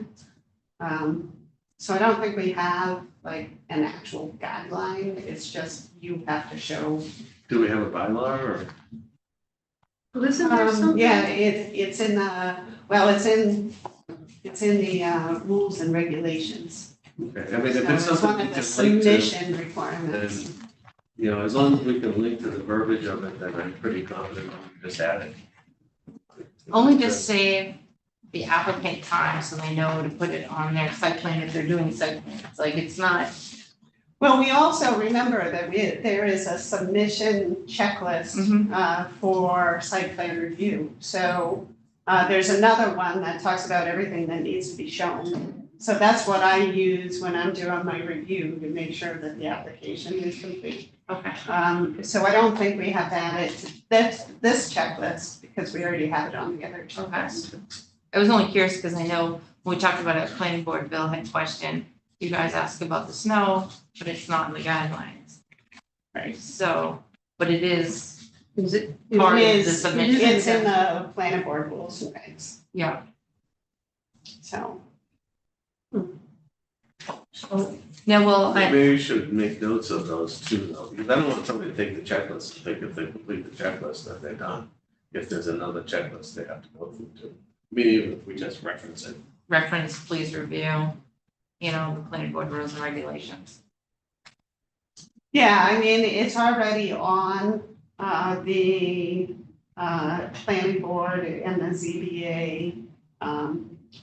So I don't think we have like an actual guideline, it's just you have to show. Do we have a bylaw or? Well, isn't there something? Yeah, it's in the rules and regulations. Okay, I mean, if So it's it's something one we of the can link to, submission requirements. then, as long as we can link to the verbiage of it, then I'm pretty confident we can just add it. Only just save the applicant time so they know to put it on their site plan if they're doing site plans. Like, it's not, Well, we also remember that there is a submission checklist for site plan review. So there's another one that talks about everything that needs to be shown. So that's what I use when I'm doing my review to make sure that the application is complete. Okay. So I don't think we have to add it to this checklist because we already have it on the other checklist. I was only curious because I know when we talked about it at planning board, Bill had questioned, you guys asked about the snow, but it's not in the guidelines. Right. So, but it is Is it? part of the It's submission. in the planning board rules and regs, Yeah. so. Now, well, Maybe you should make notes of those too, though, because I don't want somebody to take the checklist and think if they complete the checklist that they're done. If there's another checklist they have to go through too. I mean, even if we just reference it. reference, please review, the planning board rules and regulations. Yeah, I mean, it's already on the planning board and the ZBA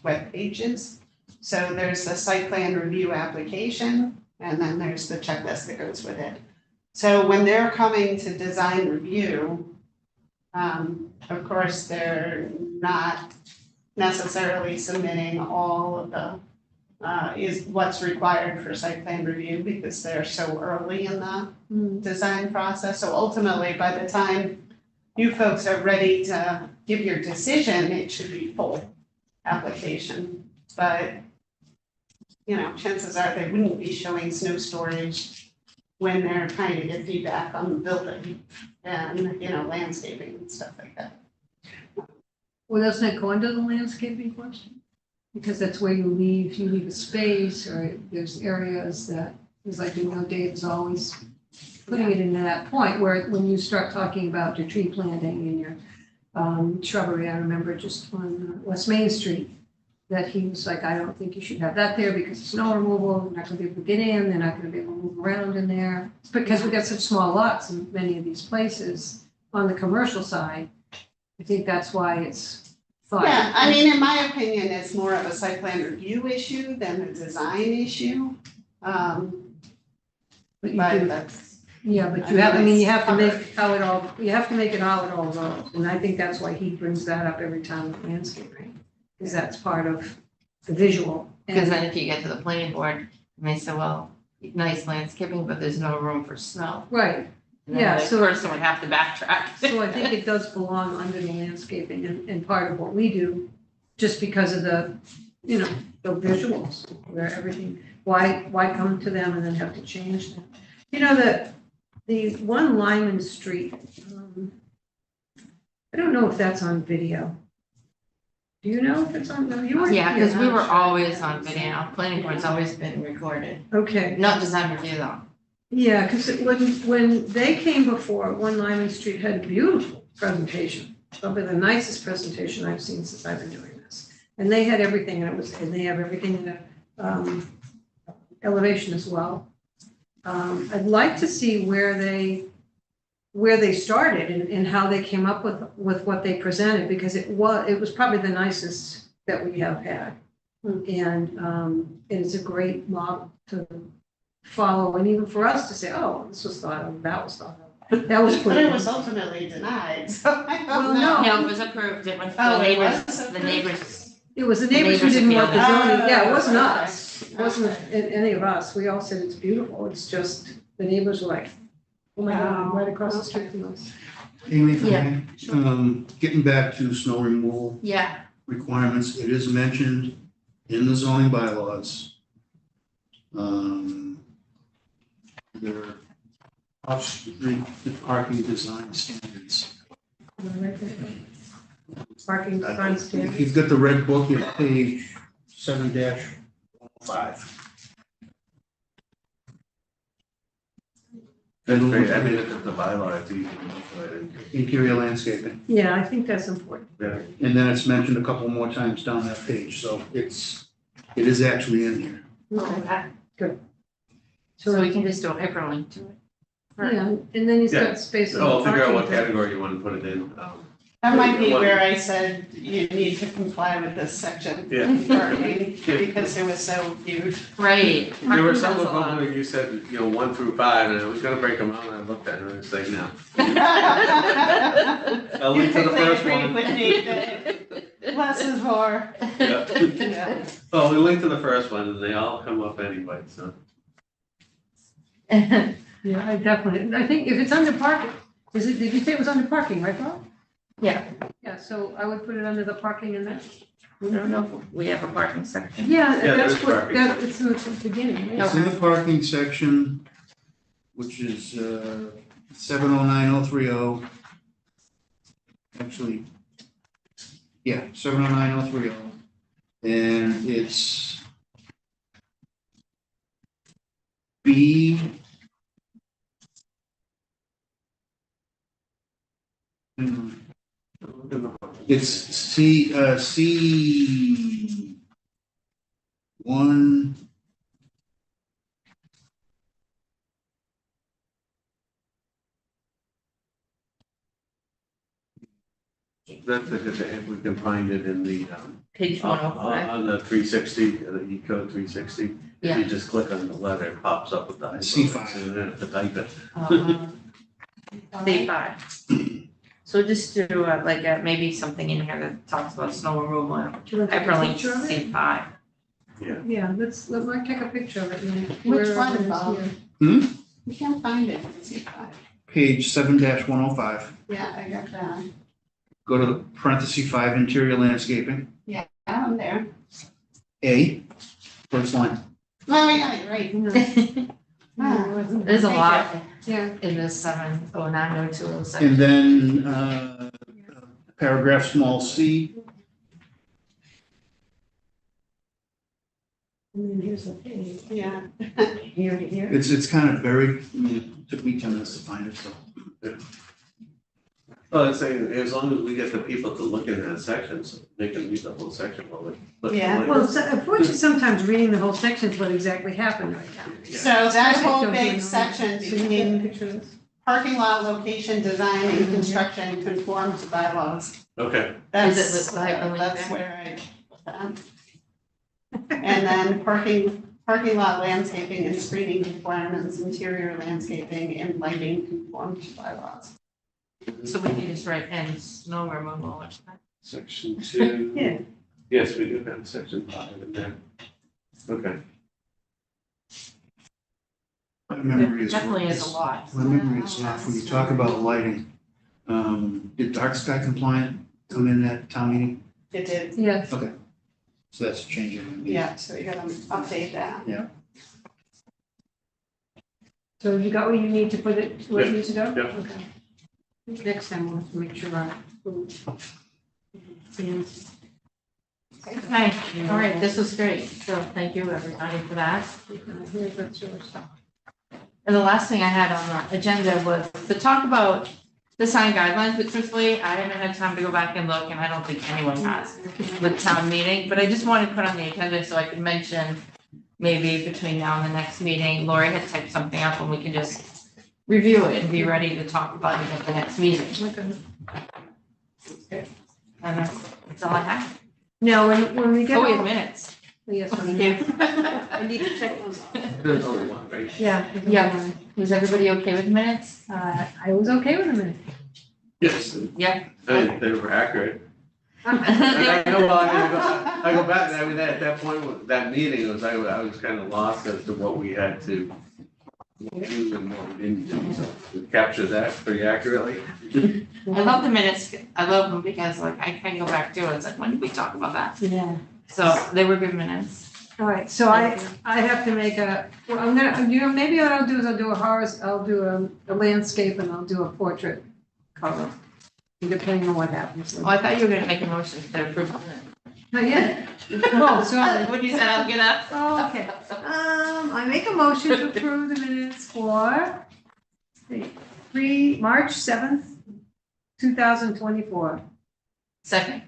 web pages. So there's the site plan review application, and then there's the checklist that goes with it. So when they're coming to design review, of course, they're not necessarily submitting all of the is what's required for site plan review because they're so early in the design process. So ultimately, by the time you folks are ready to give your decision, it should be full application. But, chances are they wouldn't be showing snow storage when they're trying to get feedback on the building and, landscaping and stuff like that. Well, doesn't it go under the landscaping question? Because that's where you leave a space, or there's areas that, it's like, Dave's always putting it into that point where when you start talking about your tree planting and your shrubbery, I remember just on West Main Street, that he was like, I don't think you should have that there because it's snow removal, they're not gonna be able to get in, they're not gonna be able to move around in there. It's because we got such small lots in many of these places on the commercial side. I think that's why it's thought. Yeah, I mean, in my opinion, it's more of a site plan review issue than a design issue. But you But do, that's, yeah, but I you have, I mean, mean, you it's have to make covered. how it all, you have to make it how it all goes. And I think that's why he brings that up every time with landscaping, because that's part of the visual. Because then if you get to the planning board, and they say, well, nice landscaping, but there's no room for snow. Right, And then Yeah, the so- person would have to backtrack. so I think it does belong under the landscaping and part of what we do, just because of the, the visuals, where everything, why come to them and then have to change them? The one Lyman Street, I don't know if that's on video. Do you know if it's on, no, you were. Yeah, because we were always on video. Planning board's always been recorded. Okay, Not design review though. yeah, because when they came before, One Lyman Street had a beautiful presentation, probably the nicest presentation I've seen since I've been doing this. And they had everything, and they have everything in the elevation as well. I'd like to see where they started and how they came up with what they presented, because it was probably the nicest that we have had. And it's a great model to follow, and even for us to say, oh, this was thought of, that was thought of. That was but put it in. was ultimately denied, so I Well, don't know. No, it was approved. It went to Oh, the it neighbors, was the approved? neighbors. It was the The neighbors who neighbors didn't want the appealed zoning, it. yeah, it wasn't Oh, us, it wasn't any of us, we all said it's beautiful, it's just, the neighbors were like, oh my God, right across the street from us. Amy, if I Yeah, may, getting back to snow removal Yeah, requirements, it is mentioned in the zoning bylaws. There are off-street parking design standards. Parking design If standards. you've got the red book, you're page 7-5. That's great, I mean, if the bylaw, it's easy to look at it. Interior landscaping, Yeah, I think that's important. Yeah. and then it's mentioned a couple more times down that page, so it is actually in here. okay. So we can just do a hyperlink to it. Yeah, and then he's Yeah. got space on Oh, I'll the figure out what parking. category you want to put it in. That might be where I said you need to comply with this section. Yeah. Parking, because it was so huge. Right. There were Parking some has of a lot. them where you said, 1 through 5, and I was gonna break them out, and I looked at it and I was like, no. I'll link to the first one. With Nathan, less is more. Yeah. Yeah. Well, we linked to the first one, and they all come up anyway, so. Yeah, I definitely, I think if it's under parking, did you say it was under parking, right, Bob? Yeah. Yeah, so I would put it under the parking and that. We don't know if we have a parking section. Yeah, Yeah, that's there's what, parking. it's the beginning, right? It's in the parking section, which is 709030. Actually, yeah, 709030. And it's B. It's C1. That's if we can find it in the, Page 105. on the 360, the E code 360. If Yeah. you just click on the letter, it pops up with the. C5. And then have to type it. C5. So just do maybe something in here that talks about snow removal and Do you want to take a hyperlink picture of it? C5. Yeah, let Mike take a picture of it. and Which wherever one, it is Bob? here. You can't find it. Page 7-105. Yeah, I got that. Go to the parenthesis 5 interior landscaping. Yeah, I'm there. A, first line. Oh, yeah, right. There's a lot Yeah, in this 7090207. And then paragraph small c. and then here's the page. Yeah. Here to here. It's kind of buried. It took me 10 minutes to find it, so. Well, I'm saying, as long as we get the people to look in that section, so they can read the whole section while they. look Yeah. at it. Well, unfortunately, sometimes reading the whole section is what exactly happened right now. So that whole Don't big know. section So you need a between picture of this? parking lot location, design and construction conforms to bylaws. Okay, That's, Is it the hyperlink that's there? where I put that. And then parking lot landscaping and screening requirements, interior landscaping and lighting conform to bylaws. So we can just write and snow removal or something. section 2. Yeah. Yes, we do have section 5 in there. Okay. My memory is. Definitely is a lot. My memory is off. When you talk about lighting, did dark sky compliant come in at town meeting? It did, Yes. Okay. So that's changing. yeah, so you gotta update that. So you got what you need to put it where it needs to go? Yeah. Okay. Next time we'll have to make sure our. Okay, all right, this was great. So thank you everybody for that. Here's that's your stuff. And the last thing I had on the agenda was to talk about the sign guidelines, but truthfully, I haven't had time to go back and look, and I don't think anyone has with town meeting, but I just wanted to put on the agenda so I could mention maybe between now and the next meeting, Lori had typed something up and we can just review it and be ready to talk about it at the next meeting. And that's all I have. Now, when we get. Oh, we have minutes. Yes, Thank we you. I need to check those off. There's only one, right? Yeah. Yeah. Was everybody okay with minutes? I was okay with a minute. Yes, Yeah. they were accurate. I know, well, I go back, I mean, at that point, with that meeting, I was kind of lost as to what we had to do and what we didn't do, so we captured that pretty accurately. I love the minutes. I love them because like I can go back to it. It's like, when did we talk about that? Yeah. So they were good minutes. All right, so I have to make well, I'm gonna, maybe what I'll do is I'll do a landscape and I'll do a portrait cover, depending on what happens. Oh, I thought you were gonna make a motion to approve the minutes. Not yet. Oh, sorry. What you said, I'm gonna. Oh, okay. I make a motion to approve the minutes for March 7th, 2024. Second.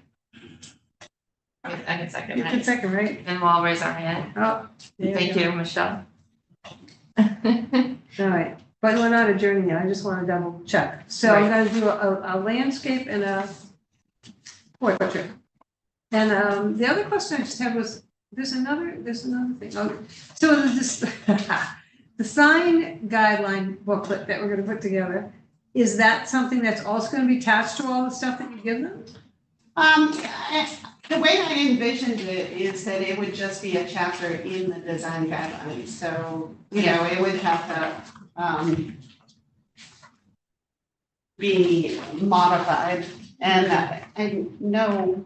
I can second You can that. second, right? And we'll all raise our hand. Oh. there Thank go. you, Michelle. All right, but we're not adjourning yet, I just want to double check. So I'm gonna do a landscape and a portrait. And the other question I just had was, there's another thing. Oh, so this, the sign guideline booklet that we're gonna put together, is that something that's also gonna be attached to all the stuff that you give them? The way I envisioned it is that it would just be a chapter in the design guidelines, so, it would have to, be modified. And I know,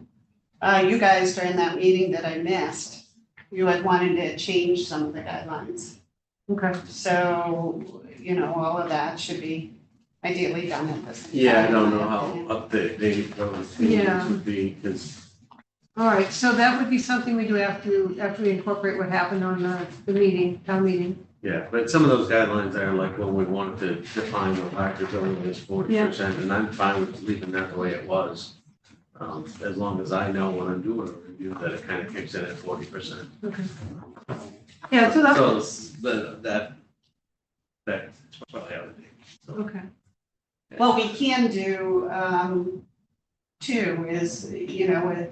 you guys during that meeting that I missed, you had wanted to change some of the guidelines. Okay. So, all of that should be ideally done at this. Yeah, I don't know how up to date those Yeah. changes would be, because All right, so that would be something we do after we incorporate what happened on the meeting, town meeting. yeah, but some of those guidelines are like when we wanted to define the lacquer building is 40%, and I'm fine with leaving that the way it was. As long as I know when I'm doing a review that it kind of kicks in at 40%. Okay. Yeah, so that's, So that's probably how it is. So, okay. What we can do, too, is,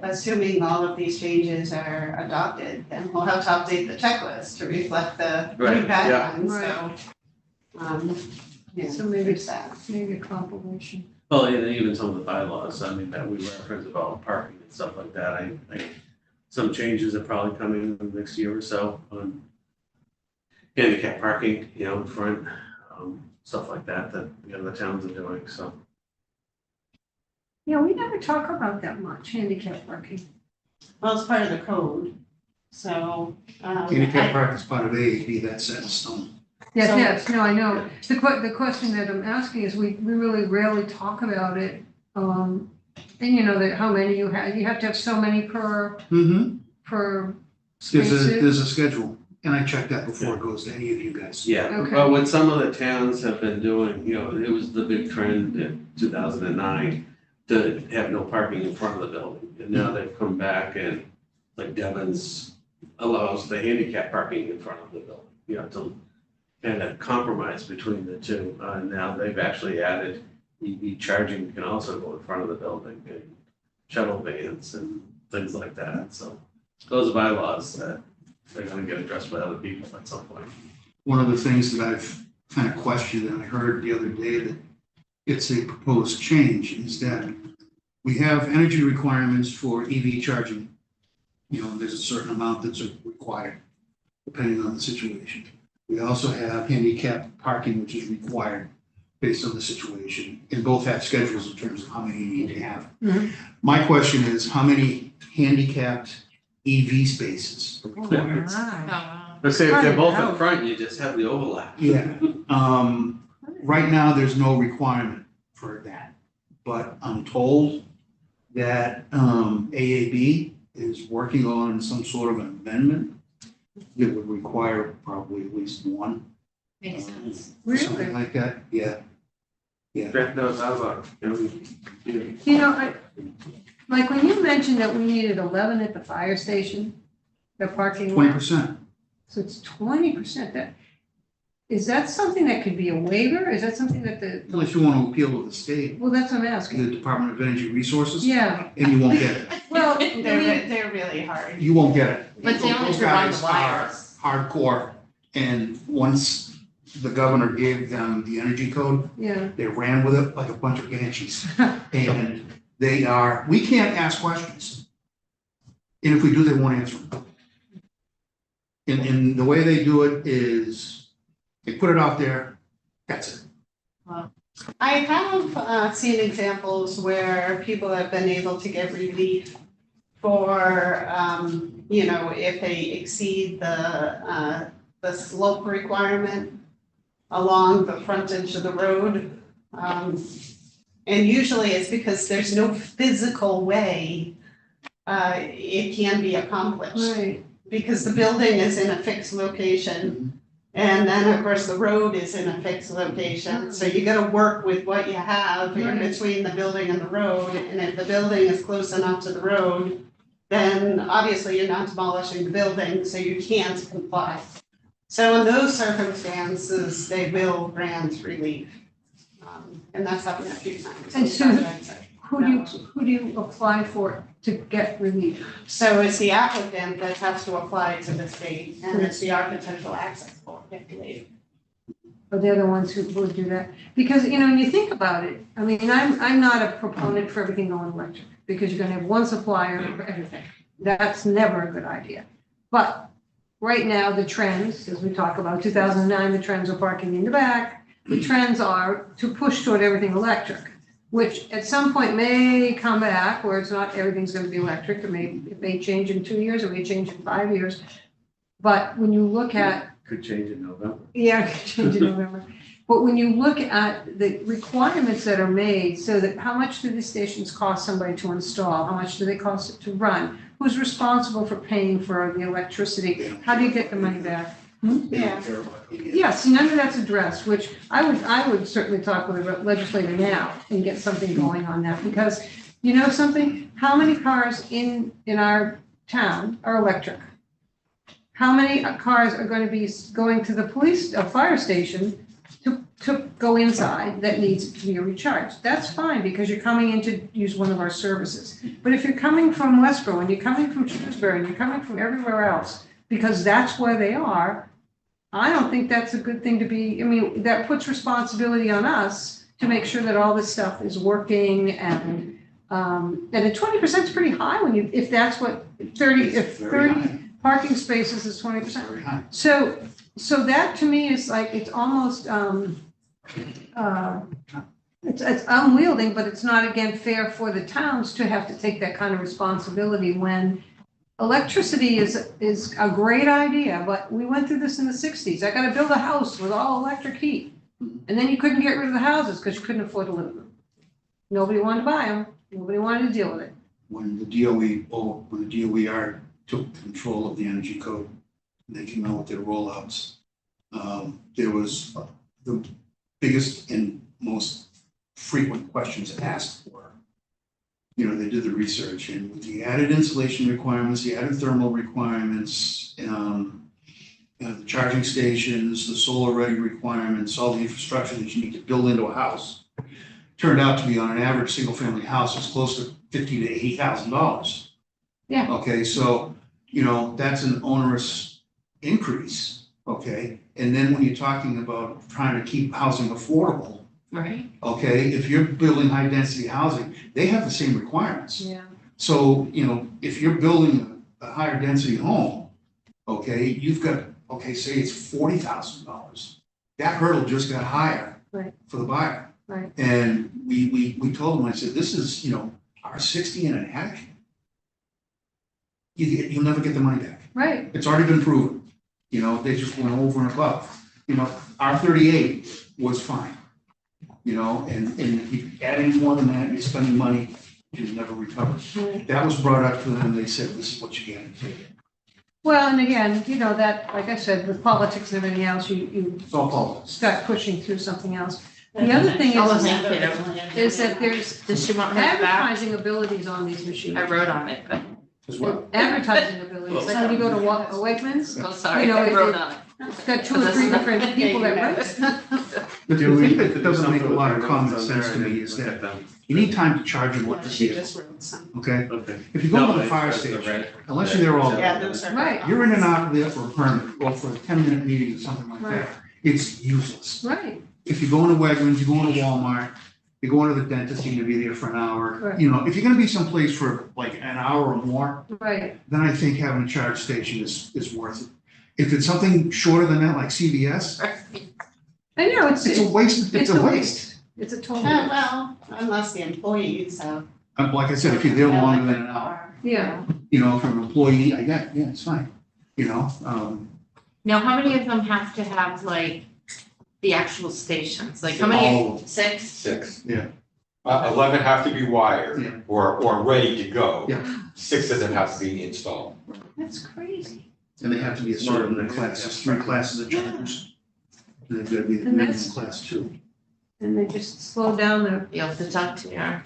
assuming all of these changes are adopted, then we'll have to update the checklist to reflect the new Right, yeah. guidelines, so. So maybe there's that. Maybe a compilation. Well, and even some of the bylaws, I mean, that we reference about parking and stuff like that, I some changes are probably coming in the next year or so on handicap parking, in front, stuff like that the other towns are doing, so. Yeah, we never talk about that much, handicap parking. Well, it's part of the code, so. Handicap parking is part of AAB, that's set in stone. Yes, So- yes, no, I know. The question that I'm asking is, we really rarely talk about it. And that how many you have to have so many per spaces. There's a schedule, and I check that before it goes to any of you guys. Yeah, Okay. but what some of the towns have been doing, it was the big trend in 2009 to have no parking in front of the building. And now they've come back and, like Devon's allows the handicap parking in front of the building, to kind of compromise between the two. Now they've actually added EV charging can also go in front of the building, and shuttle vans and things like that. So those are bylaws that they're gonna get addressed by other people at some point. One of the things that I've kind of questioned, and I heard the other day that it's a proposed change, is that we have energy requirements for EV charging. There's a certain amount that's required, depending on the situation. We also have handicap parking, which is required based on the situation, and both have schedules in terms of how many you need to have. Mhm. My question is, how many handicapped EV spaces are Oh, required? my. Let's say if they're both Wow. in front, you just have the overlap. Yeah, right now, there's no requirement for that, but I'm told that, AAB is working on some sort of an amendment that would require probably at least one, Makes sense. something Really? like that, yeah. That knows how about, you know, Like when you mentioned that we needed 11 at the fire station, the parking lot. 20%. So it's 20%. Is that something that could be a waiver? Is that something that Unless you want to appeal to the state, well, that's what I'm the asking. Department of Energy Resources, Yeah, and you won't get it. well, They're really hard. You won't get it. But they only Those to run the guys are wires. hardcore, and once the governor gave them the energy code, yeah. they ran with it like a bunch of banshees. And we can't ask questions. And if we do, they won't answer them. And the way they do it is, they put it out there, that's it. I have seen examples where people have been able to get relief for, if they exceed the slope requirement along the frontage of the road. And usually it's because there's no physical way it can be accomplished. Right. Because the building is in a fixed location. And then, of course, the road is in a fixed location, so you gotta work with what you have in Right. between the building and the road, and if the building is close enough to the road, then obviously you're not demolishing the building, so you can't comply. So in those circumstances, they will grant relief. And that's happened a few times. And so- who do you apply for to get relief? So it's the applicant that has to apply to the state, and it's the Architectural Access Board, I believe. Or they're the ones who would do that? Because, you know, when you think about it, I mean, I'm not a proponent for everything going electric, because you're gonna have one supplier for everything. That's never a good idea. But right now, the trends, as we talk about, 2009, the trends are parking in the back. The trends are to push toward everything electric, which at some point may come back, where it's not, everything's gonna be electric. It may change in 2 years, it may change in 5 years. But when you look at, Could change in November. yeah, it could change in November. But when you look at the requirements that are made, so that how much do these stations cost somebody to install? How much do they cost to run? Who's responsible for paying for the electricity? How do you get the money back? Yeah. Yes, none of that's addressed, which I would certainly talk with the legislator now and get something going on that, because you know something? How many cars in our town are electric? How many cars are going to be going to the police, fire station to go inside that needs to be recharged? That's fine, because you're coming in to use one of our services. But if you're coming from Westboro, and you're coming from Shrewsbury, and you're coming from everywhere else, because that's where they are, I don't think that's a good thing to be, I mean, that puts responsibility on us to make sure that all this stuff is working, and at 20% is pretty high when you, if that's what, 30 parking spaces is 20%. Very high. So that to me is like, it's almost, it's unwielding, but it's not, again, fair for the towns to have to take that kind of responsibility when electricity is a great idea, but we went through this in the 60s. I gotta build a house with all electric heat. And then you couldn't get rid of the houses because you couldn't afford to live in them. Nobody wanted to buy them. Nobody wanted to deal with it. When the DOER took control of the energy code, and they came out with their rollouts, there was the biggest and most frequent questions asked were, you know, they did the research, and with the added insulation requirements, the added thermal requirements, the charging stations, the solar ready requirements, all the infrastructure that you need to build into a house, turned out to be, on an average single family house, is close to $50,000 to $80,000. Yeah. Okay, so, you know, that's an onerous increase, okay? And then when you're talking about trying to keep housing affordable, Right. okay, if you're building high density housing, they have the same requirements. Yeah. So, you know, if you're building a higher density home, okay, you've got, okay, say it's $40,000. That hurdle just got higher. Right. For the buyer. Right. And we told them, I said, this is, you know, R60 in an attic. You'll never get the money back. Right. It's already been proven. You know, they just went over and above. You know, R38 was fine. You know, and if you adding more than that, you're spending money, you'll never recover. Right. That was brought up to them, and they said, this is what you get. Take it. Well, and again, you know, that, like I said, with politics and everything else, you It's all politics. start pushing through something else. The other thing is that there's Does she want that back? advertising abilities on these machines. I wrote on it, but, As well. Advertising abilities, like when you go to Wegmans, oh, sorry, You know, I it- wrote on it. it's got 2 or 3 different people that write it. The thing that doesn't make a lot of common sense to me is that you need time to charge them what She to just wrote some. okay? Okay. If you go No, to the I- fire that's the station, red- unless you're there all Yeah, day, those are. Right. you're in and out of there for a permit, or for a 10-minute meeting or something like Right. that, it's useless. Right, If you go into Wegmans, you go into Walmart, you go into the dentist, you're gonna be there for an hour. Right. You know, if you're gonna be someplace for like an hour or more, right, then I think having a charge station is worth it. If it's something shorter than that, like CVS, I know, it's a waste, it's a waste. It's a total, Well, unless the employees have. Like I said, if you're there longer than an hour, yeah, you know, if you're an employee, yeah, it's fine, you know, Now, how many of them have to have like the actual stations? Like how many? all of them. 6? 6. Yeah. 11 have to be Yeah. wired or ready to go. Yeah. 6 of them have to be installed. that's crazy. And they have to be a certain classes, 3 classes of chargers. And they've got to be the And minimum that's- class 2. And they just slow down the, You'll have to talk to your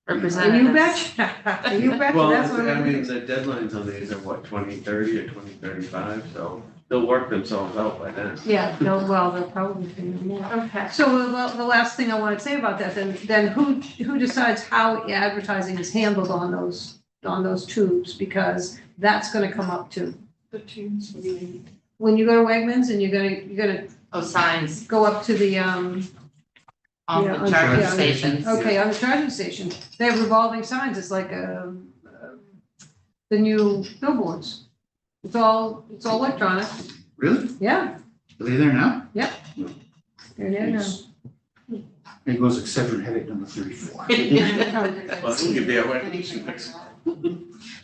you representative. betcha, you betcha, Well, that's what I I'm. mean, the deadlines on these are what, 2030 or 2035, so they'll work themselves out by then. Yeah, they'll probably be more. Okay. So the last thing I want to say about that, then who decides how advertising is handled on those tubes? Because that's gonna come up too. The tubes, what do you mean? When you go to Wegmans and you're gonna Oh, signs go up to the, on Yeah, the on- charging yeah, on the- stations. okay, on the charging station, they have revolving signs, it's like, the new billboards. It's all electronic, Really? yeah, Are they there now? they're there now. It goes exception headache number 34. Well, it could be a way.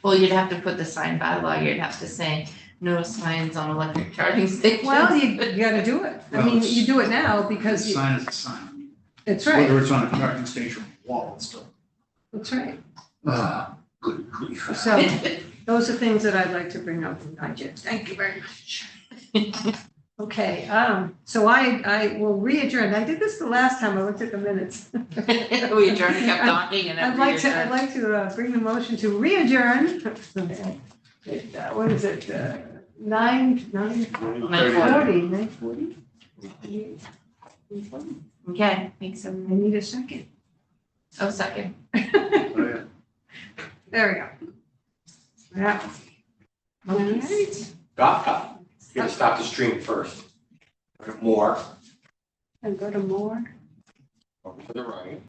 Well, you'd have to put the sign by law, you'd have to say, no signs on electric charging stations. Well, you gotta do it, I mean, you do it now A because you, sign is a sign. that's right, Whether it's on a charging station or wall, it's still, that's right. good grief. So, those are things that I'd like to bring up from budget, thank you very much. Okay, so I will re-adjourn, I did this the last time, I looked at the minutes. We adjourned, kept talking and I'd then like to bring the motion to re-adjourn. What is it, 9:40? Okay, thanks, I need a second. oh, second. There we go. Yeah. All right. Stop. You gotta stop the stream first. More, And go to more. over to the right.